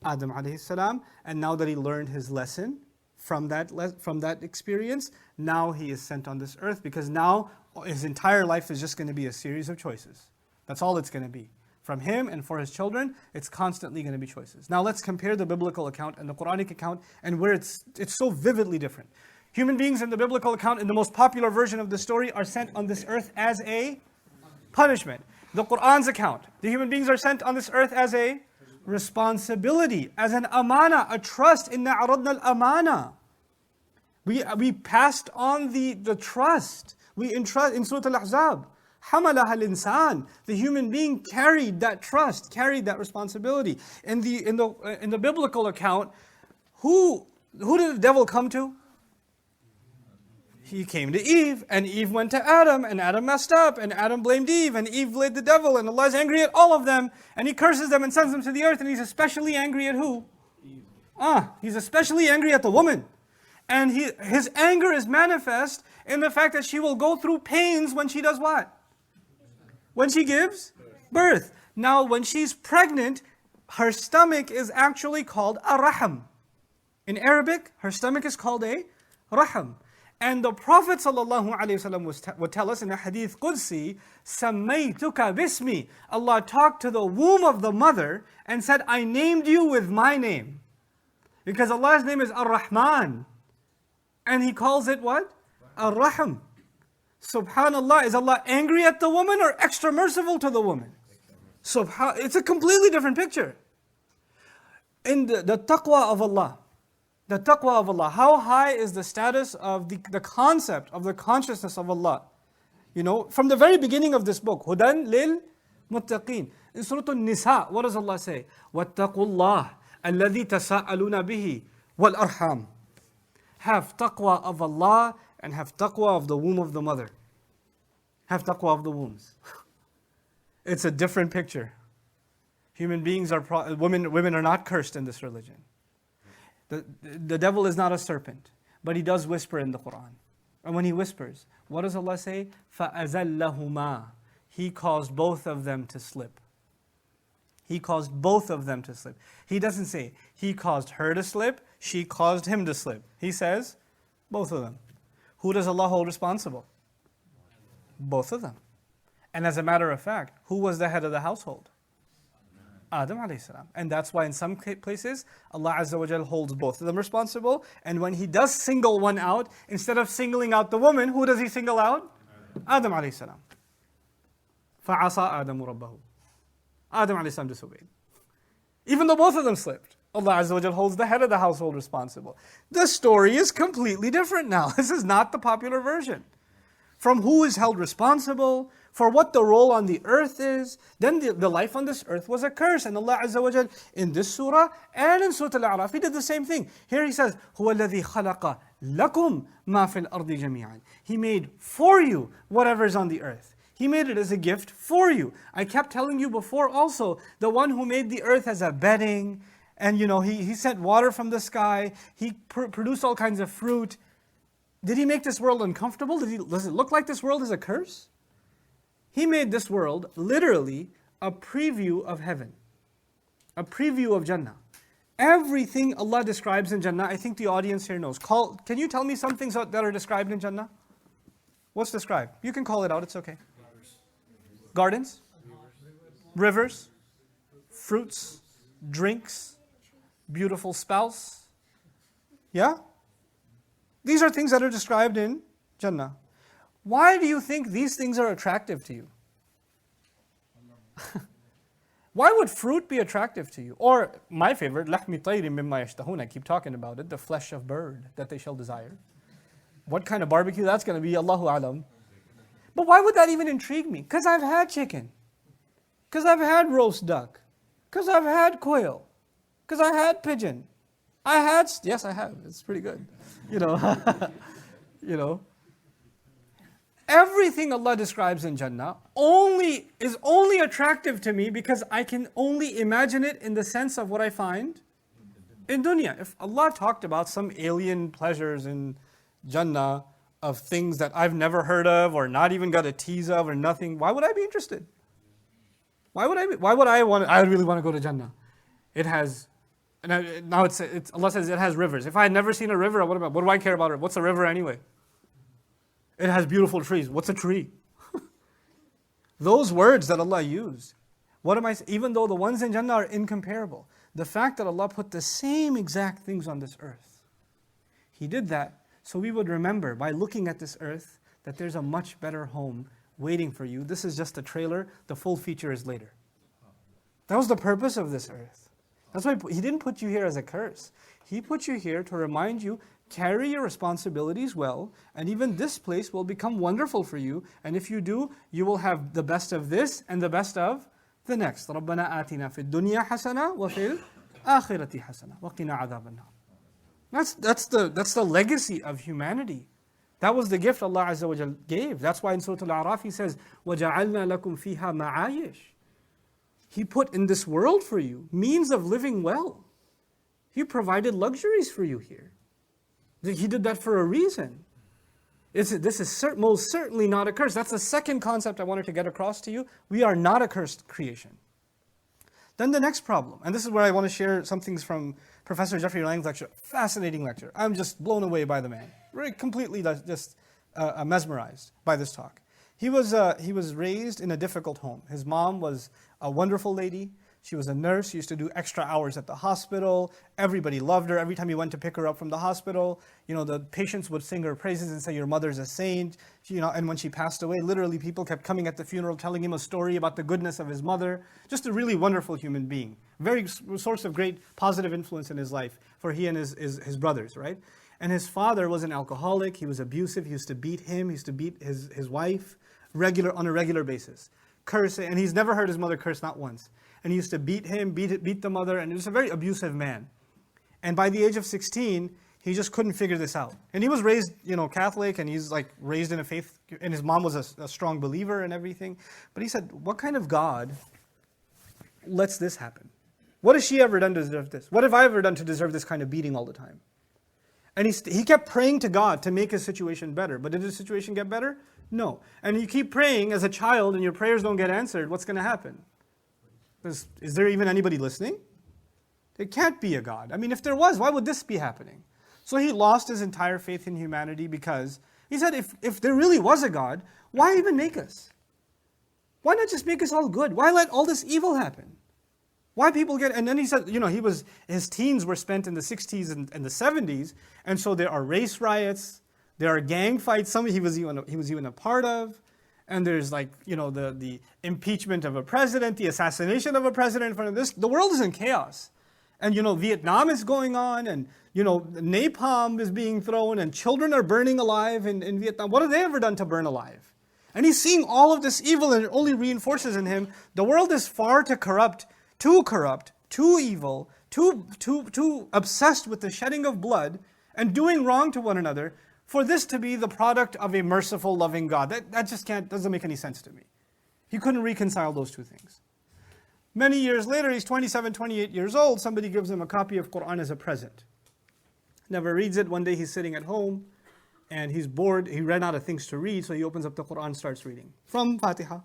Adam alayhi salam, and now that he learned his lesson from that experience, now he is sent on this earth, because now his entire life is just going to be a series of choices. That's all it's going to be. From him and for his children, it's constantly going to be choices. Now let's compare the biblical account and the Quranic account, and where it's so vividly different. Human beings in the biblical account, in the most popular version of the story, are sent on this earth as a punishment. The Qur'an's account, the human beings are sent on this earth as a responsibility, as an amana, a trust. Inna aradna al-amana. We passed on the trust. We entrust in Surah Al-Ahzab. حَمَلَهَا الْإِنسَانِ. The human being carried that trust, carried that responsibility. In the biblical account, who did the devil come to? He came to Eve, and Eve went to Adam, and Adam messed up, and Adam blamed Eve, and Eve blamed the devil, and Allah is angry at all of them, and He curses them and sends them to the earth, and He's especially angry at who? Eve. He's especially angry at the woman. And His anger is manifest in the fact that she will go through pains when she does what? When she gives birth. Now, when she's pregnant, her stomach is actually called a raham. In Arabic, her stomach is called a raham. And the Prophet ﷺ would tell us in a hadith Qudsi, "Sammaytuka bismi." Allah talked to the womb of the mother and said, I named you with my name. Because Allah's name is Ar-Rahman. And He calls it what? Ar-Raham. Subhanallah, is Allah angry at the woman or extra merciful to the woman? It's a completely different picture. In the taqwa of Allah, the taqwa of Allah, how high is the status of the concept of the consciousness of Allah? From the very beginning of this book, Hudan lil muttaqeen. In Surah An-Nisa, what does Allah say? وَاتَّقُوا اللَّهَ الَّذِي تَسَاءَلُونَ بِهِ وَالْأَرْحَامِ. Have taqwa of Allah and have taqwa of the womb of the mother. Have taqwa of the wombs. It's a different picture. Human beings women are not cursed in this religion. The devil is not a serpent, but he does whisper in the Qur'an. And when he whispers, what does Allah say? فَأَزَلَّهُمَا. He caused both of them to slip. He caused both of them to slip. He doesn't say, he caused her to slip, she caused him to slip. He says, both of them. Who does Allah hold responsible? Both of them. And as a matter of fact, who was the head of the household? Adam alayhi salam. And that's why in some places, Allah Azza wa Jal holds both of them responsible. And when He does single one out, instead of singling out the woman, who does He single out? Adam alayhi salam. فَعَصَى آدَمُ رَبَّهُ. Adam alayhi salam disobeyed. Even though both of them slipped, Allah Azza wa Jal holds the head of the household responsible. The story is completely different now. This is not the popular version. From who is held responsible, for what the role on the earth is, then the life on this earth was a curse. And Allah Azza wa Jal, in this surah and in Surah Al-A'raf, He did the same thing. Here He says, هُوَ الَّذِي خَلَقَ لَكُمْ مَا فِي الْأَرْضِ جَمِيعًا. He made for you whatever is on the earth. He made it as a gift for you. I kept telling you before also, the one who made the earth as a bedding, and He sent water from the sky, He produced all kinds of fruit. Did He make this world uncomfortable? Does it look like this world is a curse? He made this world literally a preview of heaven, a preview of Jannah. Everything Allah describes in Jannah, I think the audience here knows. Can you tell me some things that are described in Jannah? What's described? You can call it out, it's okay. Gardens, rivers, fruits, drinks, beautiful spouse. Yeah? These are things that are described in Jannah. Why do you think these things are attractive to you? Why would fruit be attractive to you? Or my favorite, لَحْمِ طَيْرٍ مِمَّا يَشْتَهُونَ. I keep talking about it, the flesh of bird that they shall desire. What kind of barbecue that's going to be, Allahu Alam. But why would that even intrigue me? Because I've had chicken. Because I've had roast duck. Because I've had quail. Because I had pigeon. Yes, I have. It's pretty good. Everything Allah describes in Jannah is only attractive to me because I can only imagine it in the sense of what I find in dunya. If Allah talked about some alien pleasures in Jannah of things that I've never heard of or not even got a tease of or nothing, why would I be interested? Why would I really want to go to Jannah? It has, now Allah says it has rivers. If I had never seen a river, what do I care about it? What's a river anyway? It has beautiful trees. What's a tree? Those words that Allah used. Even though the ones in Jannah are incomparable, the fact that Allah put the same exact things on this earth, He did that so we would remember by looking at this earth that there's a much better home waiting for you. This is just a trailer. The full feature is later. That was the purpose of this earth. That's why He didn't put you here as a curse. He put you here to remind you, carry your responsibilities well, and even this place will become wonderful for you. And if you do, you will have the best of this and the best of the next. رَبَّنَا آتِنَا فِي الدُّنْيَا حَسَنَةً وَفِي الْآخِرَةِ حَسَنَةً وَقِنَا عَذَابَ النَّارِ. That's the legacy of humanity. That was the gift Allah Azza wa Jal gave. That's why in Surah Al-A'raf He says, وَجَعَلْنَا لَكُمْ فِيهَا مَعَايِشْ. He put in this world for you means of living well. He provided luxuries for you here. He did that for a reason. This is most certainly not a curse. That's the second concept I wanted to get across to you. We are not a cursed creation. Then the next problem, and this is where I want to share some things from Professor Jeffrey Lang's lecture. Fascinating lecture. I'm just blown away by the man. Completely just mesmerized by this talk. He was raised in a difficult home. His mom was a wonderful lady. She was a nurse. She used to do extra hours at the hospital. Everybody loved her. Every time he went to pick her up from the hospital, the patients would sing her praises and say, your mother's a saint. And when she passed away, literally people kept coming at the funeral, telling him a story about the goodness of his mother. Just a really wonderful human being. Very source of great positive influence in his life for he and his brothers, right? And his father was an alcoholic. He was abusive. He used to beat him. He used to beat his wife on a regular basis. Curse, and he's never heard his mother curse, not once. And he used to beat him, beat the mother, and he was a very abusive man. And by the age of 16, he just couldn't figure this out. And he was raised, Catholic, and he's like raised in a faith, and his mom was a strong believer and everything. But he said, what kind of God lets this happen? What has she ever done to deserve this? What have I ever done to deserve this kind of beating all the time? And he kept praying to God to make his situation better. But did his situation get better? No. And you keep praying as a child and your prayers don't get answered, what's going to happen? Is there even anybody listening? There can't be a God. I mean, if there was, why would this be happening? So he lost his entire faith in humanity because he said, if there really was a God, why even make us? Why not just make us all good? Why let all this evil happen? Why people and then he said, his teens were spent in the 60s and the 70s, and so there are race riots, there are gang fights, some he was even a part of, and there's the impeachment of a president, the assassination of a president in front of this. The world is in chaos. And Vietnam is going on, and napalm is being thrown, and children are burning alive in Vietnam. What have they ever done to burn alive? And he's seeing all of this evil, and it only reinforces in him, the world is far too corrupt, too evil, too obsessed with the shedding of blood and doing wrong to one another for this to be the product of a merciful, loving God. That just doesn't make any sense to me. He couldn't reconcile those two things. Many years later, he's 27, 28 years old, somebody gives him a copy of Qur'an as a present. Never reads it. One day he's sitting at home and he's bored. He ran out of things to read, so he opens up the Qur'an, starts reading. From Fatiha.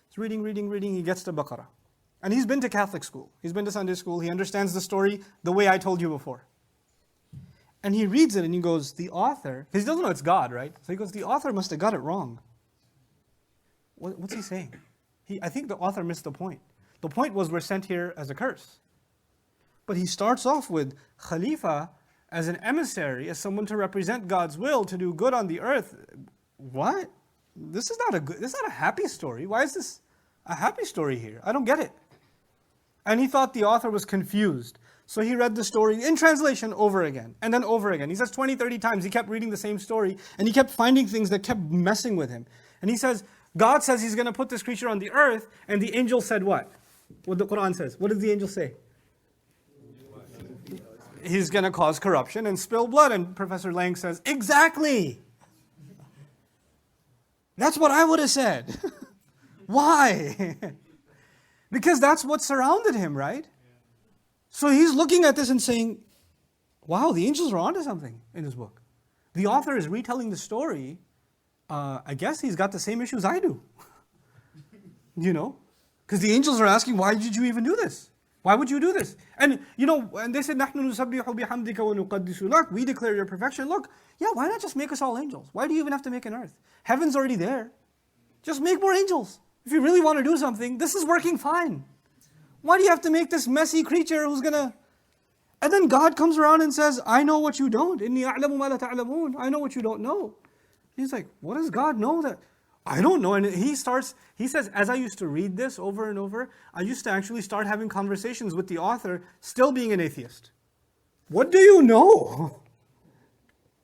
He's reading, he gets to Baqarah. And he's been to Catholic school. He's been to Sunday school. He understands the story the way I told you before. And he reads it and he goes, the author, because he doesn't know it's God, right? So he goes, the author must have got it wrong. What's he saying? I think the author missed the point. The point was we're sent here as a curse. But he starts off with Khalifa as an emissary, as someone to represent God's will, to do good on the earth. What? This is not a happy story. Why is this a happy story here? I don't get it. And he thought the author was confused. So he read the story in translation over again, and then over again. He says 20, 30 times, he kept reading the same story, and he kept finding things that kept messing with him. And he says, God says he's going to put this creature on the earth, and the angel said what? What the Qur'an says. What does the angel say? He's going to cause corruption and spill blood. And Professor Lang says, exactly. That's what I would have said. Why? Because that's what surrounded him, right? So he's looking at this and saying, wow, the angels are onto something in this book. The author is retelling the story. I guess he's got the same issues I do. Because the angels are asking, why did you even do this? Why would you do this? And and they said, نَحْنُ نُسَبِّحُ بِحَمْدِكَ وَنُقَدِّسُ لَكَ. We declare your perfection. Look, why not just make us all angels? Why do you even have to make an earth? Heaven's already there. Just make more angels. If you really want to do something, this is working fine. Why do you have to make this messy creature who's going to... And then God comes around and says, I know what you don't. إِنِّي أَعْلَمُ مَا لَا تَعْلَمُونَ. I know what you don't know. He's like, what does God know that? I don't know. And he says, as I used to read this over and over, I used to actually start having conversations with the author, still being an atheist. What do you know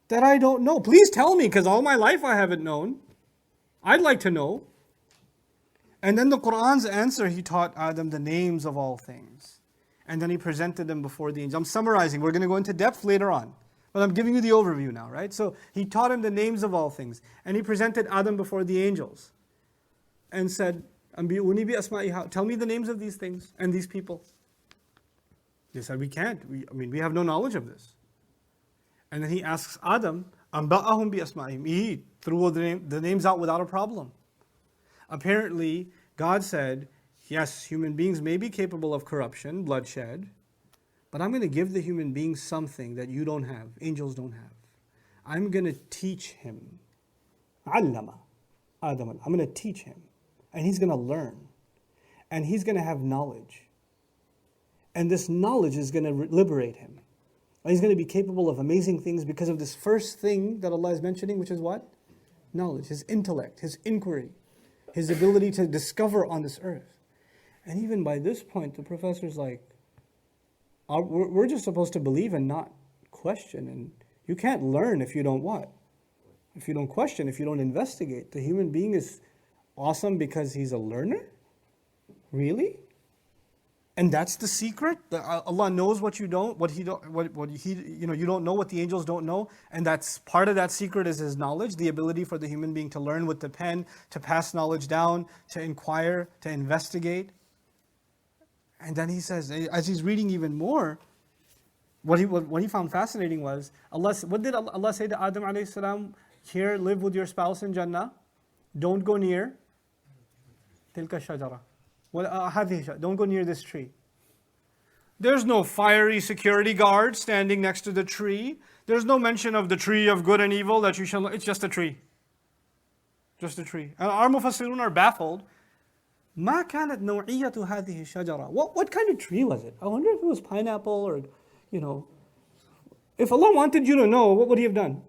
that I don't know? Please tell me, because all my life I haven't known. I'd like to know. And then the Qur'an's answer, he taught Adam the names of all things. And then he presented them before the angels. I'm summarizing. We're going to go into depth later on. But I'm giving you the overview now, right? So he taught him the names of all things. And he presented Adam before the angels. And said, "Anbi'uni bi asma'iha." Tell me the names of these things and these people. They said, we can't. We have no knowledge of this. And then he asks Adam, "Anba'ahum bi asma'ihim." He threw the names out without a problem. Apparently, God said, yes, human beings may be capable of corruption, bloodshed, but I'm going to give the human being something that you don't have, angels don't have. I'm going to teach him. Allama Adam. I'm going to teach him. And he's going to learn. And he's going to have knowledge. And this knowledge is going to liberate him. And he's going to be capable of amazing things because of this first thing that Allah is mentioning, which is what? Knowledge, his intellect, his inquiry, his ability to discover on this earth. And even by this point, the professor's like, we're just supposed to believe and not question. And you can't learn if you don't what? If you don't question, if you don't investigate. The human being is awesome because he's a learner? Really? And that's the secret? Allah knows what you don't, you don't know what the angels don't know. And that's part of that secret is His knowledge, the ability for the human being to learn with the pen, to pass knowledge down, to inquire, to investigate. And then he says, as he's reading even more, what he found fascinating was, what did Allah say to Adam alayhi salam? Here, live with your spouse in Jannah. Don't go near tilka shajara. Don't go near this tree. There's no fiery security guard standing next to the tree. There's no mention of the tree of good and evil that you shall know. It's just a tree. Just a tree. And our mufassirun are baffled. ما كانت نوعية هذه الشجرة. What kind of tree was it? I wonder if it was pineapple or, if Allah wanted you to know, what would He have done?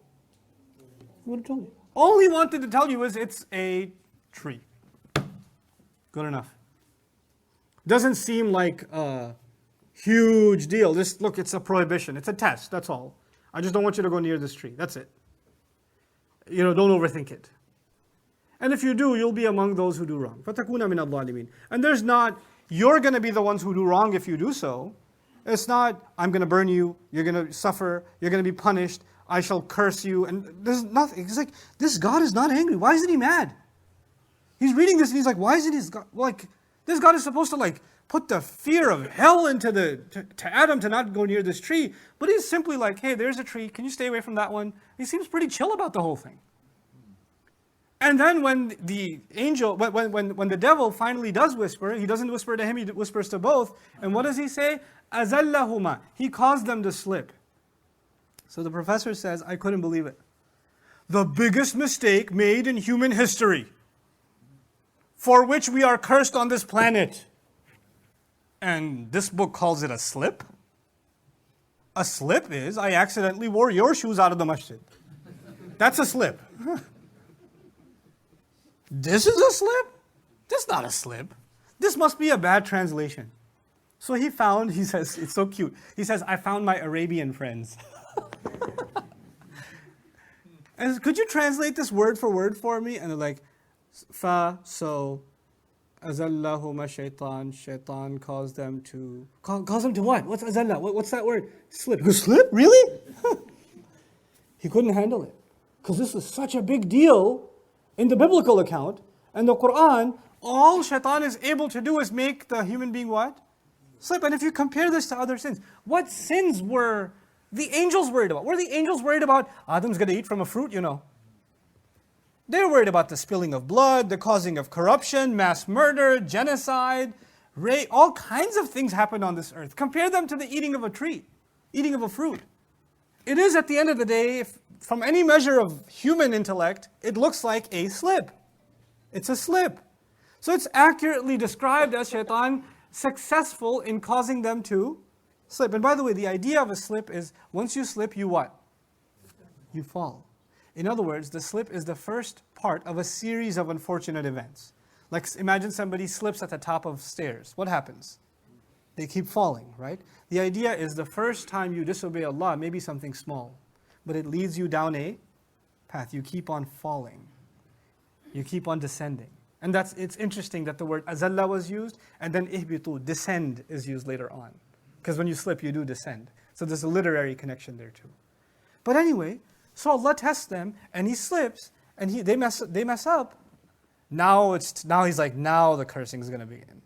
He would have told you. All He wanted to tell you is it's a tree. Good enough. Doesn't seem like a huge deal. Just look, it's a prohibition. It's a test, that's all. I just don't want you to go near this tree. That's it. Don't overthink it. And if you do, you'll be among those who do wrong. فَتَكُونَ مِنَ الظَّالِمِينَ. And there's not, you're going to be the ones who do wrong if you do so. It's not, I'm going to burn you, you're going to suffer, you're going to be punished, I shall curse you. And there's nothing. It's like, this God is not angry. Why isn't He mad? He's reading this and he's like, why isn't His God, this God is supposed to put the fear of hell into to Adam to not go near this tree. But He's simply like, hey, there's a tree, can you stay away from that one? He seems pretty chill about the whole thing. And then when the angel, when the devil finally does whisper, he doesn't whisper to him, he whispers to both. And what does he say? أَزَلَّهُمَا. He caused them to slip. So the professor says, I couldn't believe it. The biggest mistake made in human history, for which we are cursed on this planet. And this book calls it a slip? A slip is, I accidentally wore your shoes out of the masjid. That's a slip. This is a slip? This is not a slip. This must be a bad translation. So he says, it's so cute. He says, I found my Arabian friends. And could you translate this word for word for me? And they're like, so, azallahuma shaitan caused them to what? What's azallah? What's that word? Slip. Slip? Really? He couldn't handle it. Because this is such a big deal in the biblical account, and the Qur'an, all shaitan is able to do is make the human being what? Slip. And if you compare this to other sins, what sins were the angels worried about? Were the angels worried about, Adam's going to eat from a fruit, They're worried about the spilling of blood, the causing of corruption, mass murder, genocide, rape, all kinds of things happen on this earth. Compare them to the eating of a tree, eating of a fruit. It is, at the end of the day, from any measure of human intellect, it looks like a slip. It's a slip. So it's accurately described as shaitan successful in causing them to slip. And by the way, the idea of a slip is, once you slip, you what? You fall. In other words, the slip is the first part of a series of unfortunate events. Like imagine somebody slips at the top of stairs. What happens? They keep falling, right? The idea is the first time you disobey Allah, maybe something small, but it leads you down a path. You keep on falling. You keep on descending. And it's interesting that the word azalla was used, and then ihbitu, descend, is used later on. Because when you slip, you do descend. So there's a literary connection there too. But anyway, so Allah tests them, and he slips, and they mess up. Now he's like, now the cursing is going to begin.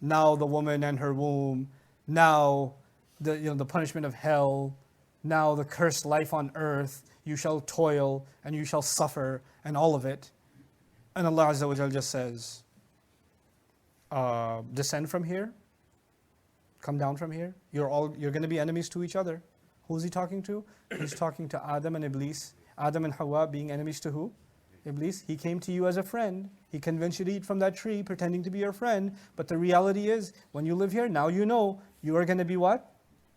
Now the woman and her womb. Now the punishment of hell. Now the cursed life on earth. You shall toil and you shall suffer and all of it. And Allah Azza wa Jal just says, descend from here. Come down from here. You're going to be enemies to each other. Who's he talking to? He's talking to Adam and Iblis. Adam and Hawa being enemies to who? Iblis, he came to you as a friend. He convinced you to eat from that tree, pretending to be your friend. But the reality is, when you live here, now you know you are going to be what?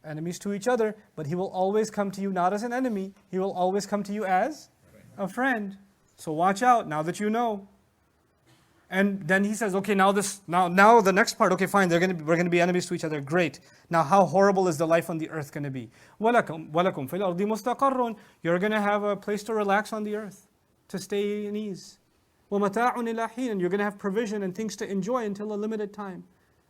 Enemies to each other. But he will always come to you not as an enemy. He will always come to you as a friend. So watch out now that you know. And then he says, okay, now the next part, okay, fine, we're going to be enemies to each other. Great. Now how horrible is the life on the earth going to be? وَلَكُمْ فِي الْأَرْضِ مُسْتَقَرٌّ. You're going to have a place to relax on the earth, to stay in ease. وَمَتَاعٌ إِلَى حِينٍ. And you're going to have provision and things to enjoy until a limited time.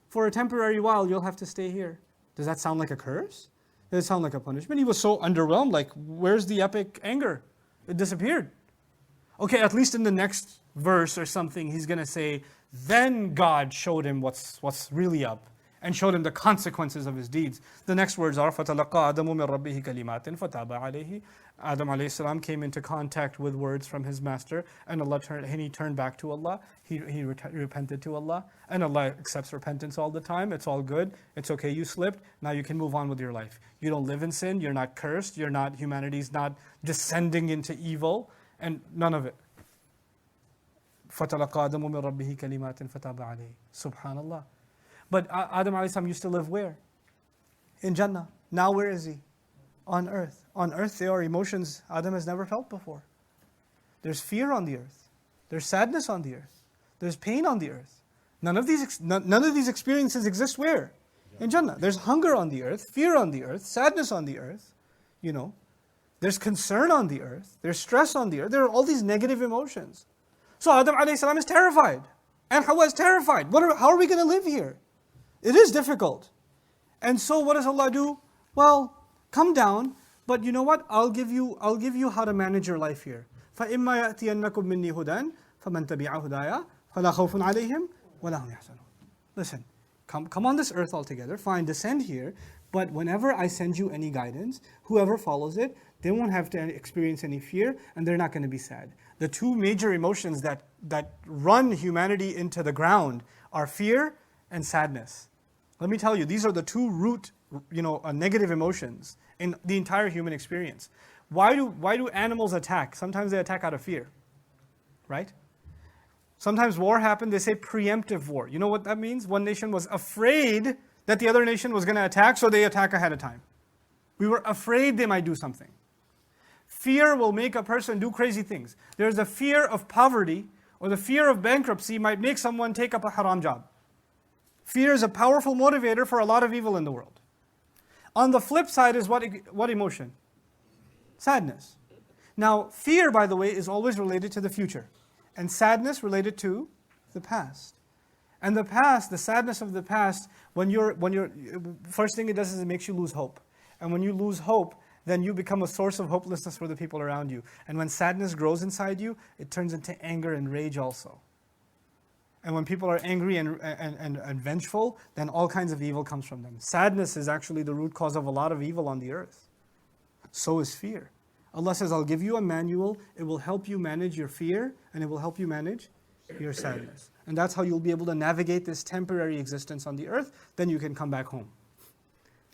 For a temporary while, you'll have to stay here. Does that sound like a curse? Does it sound like a punishment? He was so underwhelmed, like, where's the epic anger? It disappeared. Okay, at least in the next verse or something, he's going to say, then God showed him what's really up and showed him the consequences of his deeds. The next words are, فَتَلَقَّى آدَمُ مِنْ رَبِّهِ كَلِمَاتٍ فَتَابَ عَلَيْهِ. Adam alayhi salam came into contact with words from his master, and he turned back to Allah. He repented to Allah, and Allah accepts repentance all the time. It's all good. It's okay, you slipped. Now you can move on with your life. You don't live in sin. You're not cursed. Humanity's not descending into evil, and none of it. فَتَلَقَّى آدَمُ مِنْ رَبِّهِ كَلِمَاتٍ فَتَابَ عَلَيْهِ. Subhanallah. But Adam alayhi salam used to live where? In Jannah. Now where is he? On earth. On earth there are emotions Adam has never felt before. There's fear on the earth. There's sadness on the earth. There's pain on the earth. None of these experiences exist where? In Jannah. There's hunger on the earth, fear on the earth, sadness on the earth. There's concern on the earth. There's stress on the earth. There are all these negative emotions. So Adam alayhi salam is terrified. And Hawa is terrified. How are we going to live here? It is difficult. And so what does Allah do? Well, come down, but you know what? I'll give you how to manage your life here. فَإِمَّا يَأْتِيَنَّكُمْ مِنِّي هُدًى فَمَنْ تَبِعَ هُدَايَ فَلَا خَوْفٌ عَلَيْهِمْ وَلَا هُمْ يَحْزَنُونَ. Listen, come on this earth altogether, fine, descend here, but whenever I send you any guidance, whoever follows it, they won't have to experience any fear, and they're not going to be sad. The two major emotions that run humanity into the ground are fear and sadness. Let me tell you, these are the two root, negative emotions in the entire human experience. Why do animals attack? Sometimes they attack out of fear, right? Sometimes war happened, they say preemptive war. You know what that means? One nation was afraid that the other nation was going to attack, so they attack ahead of time. We were afraid they might do something. Fear will make a person do crazy things. There's the fear of poverty or the fear of bankruptcy might make someone take up a haram job. Fear is a powerful motivator for a lot of evil in the world. On the flip side is what emotion? Sadness. Now, fear, by the way, is always related to the future, and sadness related to the past. And the past, the sadness of the past, when you're first thing it does is it makes you lose hope. And when you lose hope, then you become a source of hopelessness for the people around you. And when sadness grows inside you, it turns into anger and rage also. And when people are angry and vengeful, then all kinds of evil comes from them. Sadness is actually the root cause of a lot of evil on the earth. So is fear. Allah says, I'll give you a manual, it will help you manage your fear, and it will help you manage your sadness. And that's how you'll be able to navigate this temporary existence on the earth, then you can come back home.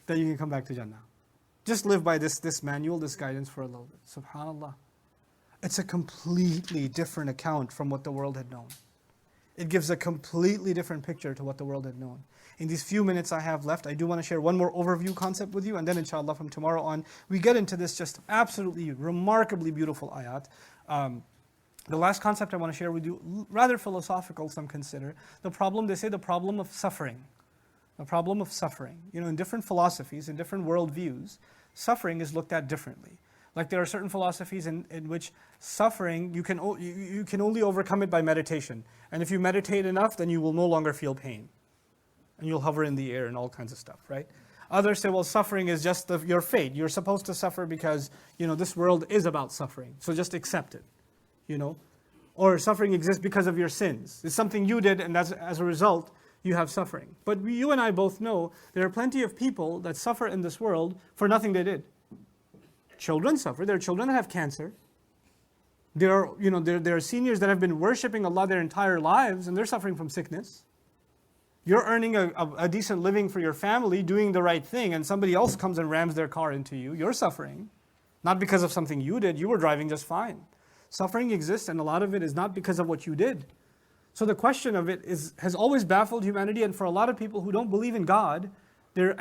Then you can come back to Jannah. Just live by this manual, this guidance for a little bit. SubhanAllah. It's a completely different account from what the world had known. It gives a completely different picture to what the world had known. In these few minutes I have left, I do want to share one more overview concept with you, and then inshallah from tomorrow on, we get into this just absolutely remarkably beautiful ayat. The last concept I want to share with you, rather philosophical, some consider, they say the problem of suffering. The problem of suffering. In different philosophies, in different worldviews, suffering is looked at differently. Like there are certain philosophies in which suffering, you can only overcome it by meditation. And if you meditate enough, then you will no longer feel pain. And you'll hover in the air and all kinds of stuff, right? Others say, well, suffering is just your fate. You're supposed to suffer because, this world is about suffering. So just accept it, Or suffering exists because of your sins. It's something you did, and as a result, you have suffering. But you and I both know there are plenty of people that suffer in this world for nothing they did. Children suffer. There are children that have cancer. There are seniors that have been worshipping Allah their entire lives, and they're suffering from sickness. You're earning a decent living for your family, doing the right thing, and somebody else comes and rams their car into you. You're suffering. Not because of something you did. You were driving just fine. Suffering exists, and a lot of it is not because of what you did. So the question of it has always baffled humanity, and for a lot of people who don't believe in God, their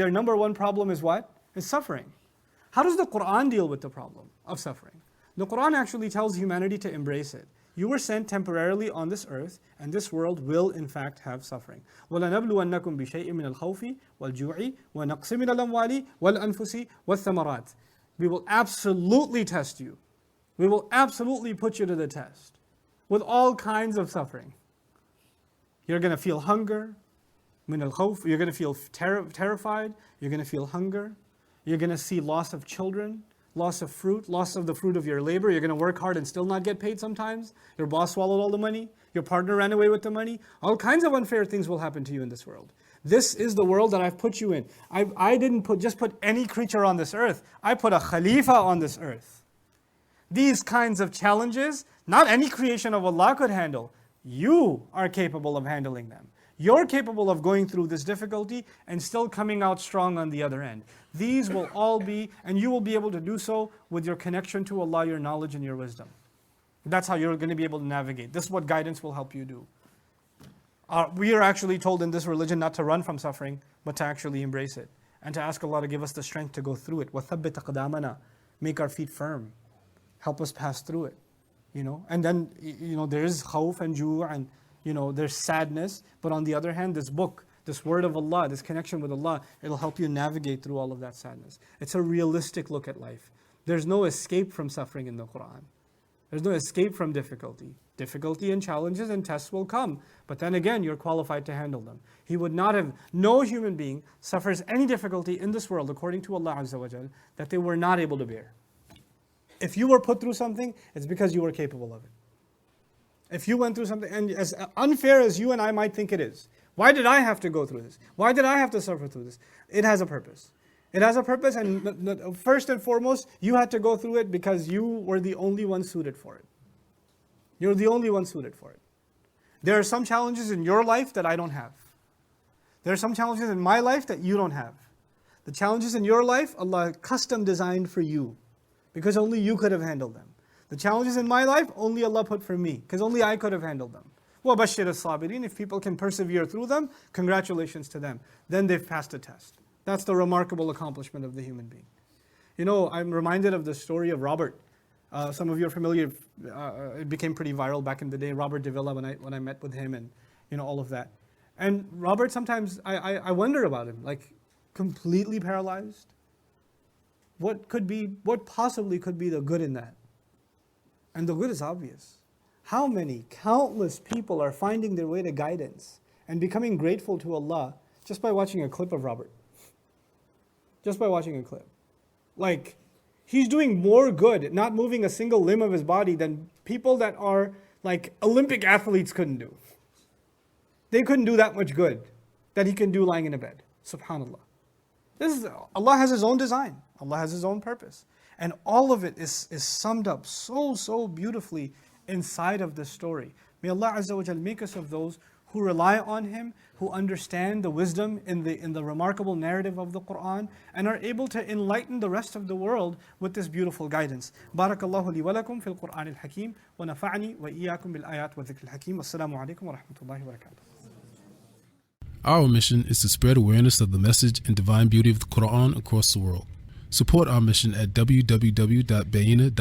number one problem is what? Is suffering. How does the Qur'an deal with the problem of suffering? The Qur'an actually tells humanity to embrace it. You were sent temporarily on this earth, and this world will in fact have suffering. وَلَنَبْلُوَنَّكُمْ بِشَيْءٍ مِّنَ الْخَوْفِ وَالْجُوعِ وَنَقْصٍ مِّنَ الْأَمْوَالِ وَالْأَنفُسِ وَالثَّمَرَاتِ. We will absolutely test you. We will absolutely put you to the test with all kinds of suffering. You're going to feel hunger, min al-khawf. You're going to feel terrified. You're going to feel hunger. You're going to see loss of children, loss of fruit, loss of the fruit of your labor. You're going to work hard and still not get paid sometimes. Your boss swallowed all the money. Your partner ran away with the money. All kinds of unfair things will happen to you in this world. This is the world that I've put you in. I didn't just put any creature on this earth. I put a Khalifa on this earth. These kinds of challenges, not any creation of Allah could handle. You are capable of handling them. You're capable of going through this difficulty and still coming out strong on the other end. These will all be, and you will be able to do so with your connection to Allah, your knowledge and your wisdom. That's how you're going to be able to navigate. This is what guidance will help you do. We are actually told in this religion not to run from suffering, but to actually embrace it. And to ask Allah to give us the strength to go through it. وَثَبِّتْ أَقْدَامَنَا. Make our feet firm. Help us pass through it. And then, there is khawf and ju' and, there's sadness. But on the other hand, this book, this word of Allah, this connection with Allah, it'll help you navigate through all of that sadness. It's a realistic look at life. There's no escape from suffering in the Qur'an. There's no escape from difficulty. Difficulty and challenges and tests will come. But then again, you're qualified to handle them. No human being suffers any difficulty in this world, according to Allah Azza wa Jal, that they were not able to bear. If you were put through something, it's because you were capable of it. If you went through something, and as unfair as you and I might think it is, why did I have to go through this? Why did I have to suffer through this? It has a purpose. It has a purpose, and first and foremost, you had to go through it because you were the only one suited for it. You're the only one suited for it. There are some challenges in your life that I don't have. There are some challenges in my life that you don't have. The challenges in your life, Allah custom designed for you, because only you could have handled them. The challenges in my life, only Allah put for me, because only I could have handled them. وَبَشِّرِ الصَّابِرِينَ. If people can persevere through them, congratulations to them. Then they've passed a test. That's the remarkable accomplishment of the human being. I'm reminded of the story of Robert. Some of you are familiar, it became pretty viral back in the day, Robert Davila, when I met with him and all of that. And Robert, sometimes I wonder about him, like completely paralyzed. What possibly could be the good in that? And the good is obvious. How many countless people are finding their way to guidance and becoming grateful to Allah just by watching a clip of Robert? Just by watching a clip. Like, he's doing more good, not moving a single limb of his body, than people that are like Olympic athletes couldn't do. They couldn't do that much good that he can do lying in a bed. SubhanAllah. Allah has His own design. Allah has His own purpose. And all of it is summed up so beautifully inside of this story. May Allah Azza wa Jal make us of those who rely on Him, who understand the wisdom in the remarkable narrative of the Qur'an, and are able to enlighten the rest of the world with this beautiful guidance. Barakallahu li wa lakum fil Qur'an al-Hakim, wa nafa'ani wa iyyakum bil ayat wa dhikr al-Hakim. Wassalamu alaikum wa rahmatullahi wa barakatuh. Our mission is to spread awareness of the message and divine beauty of the Qur'an across the world. Support our mission at www.bayina.org.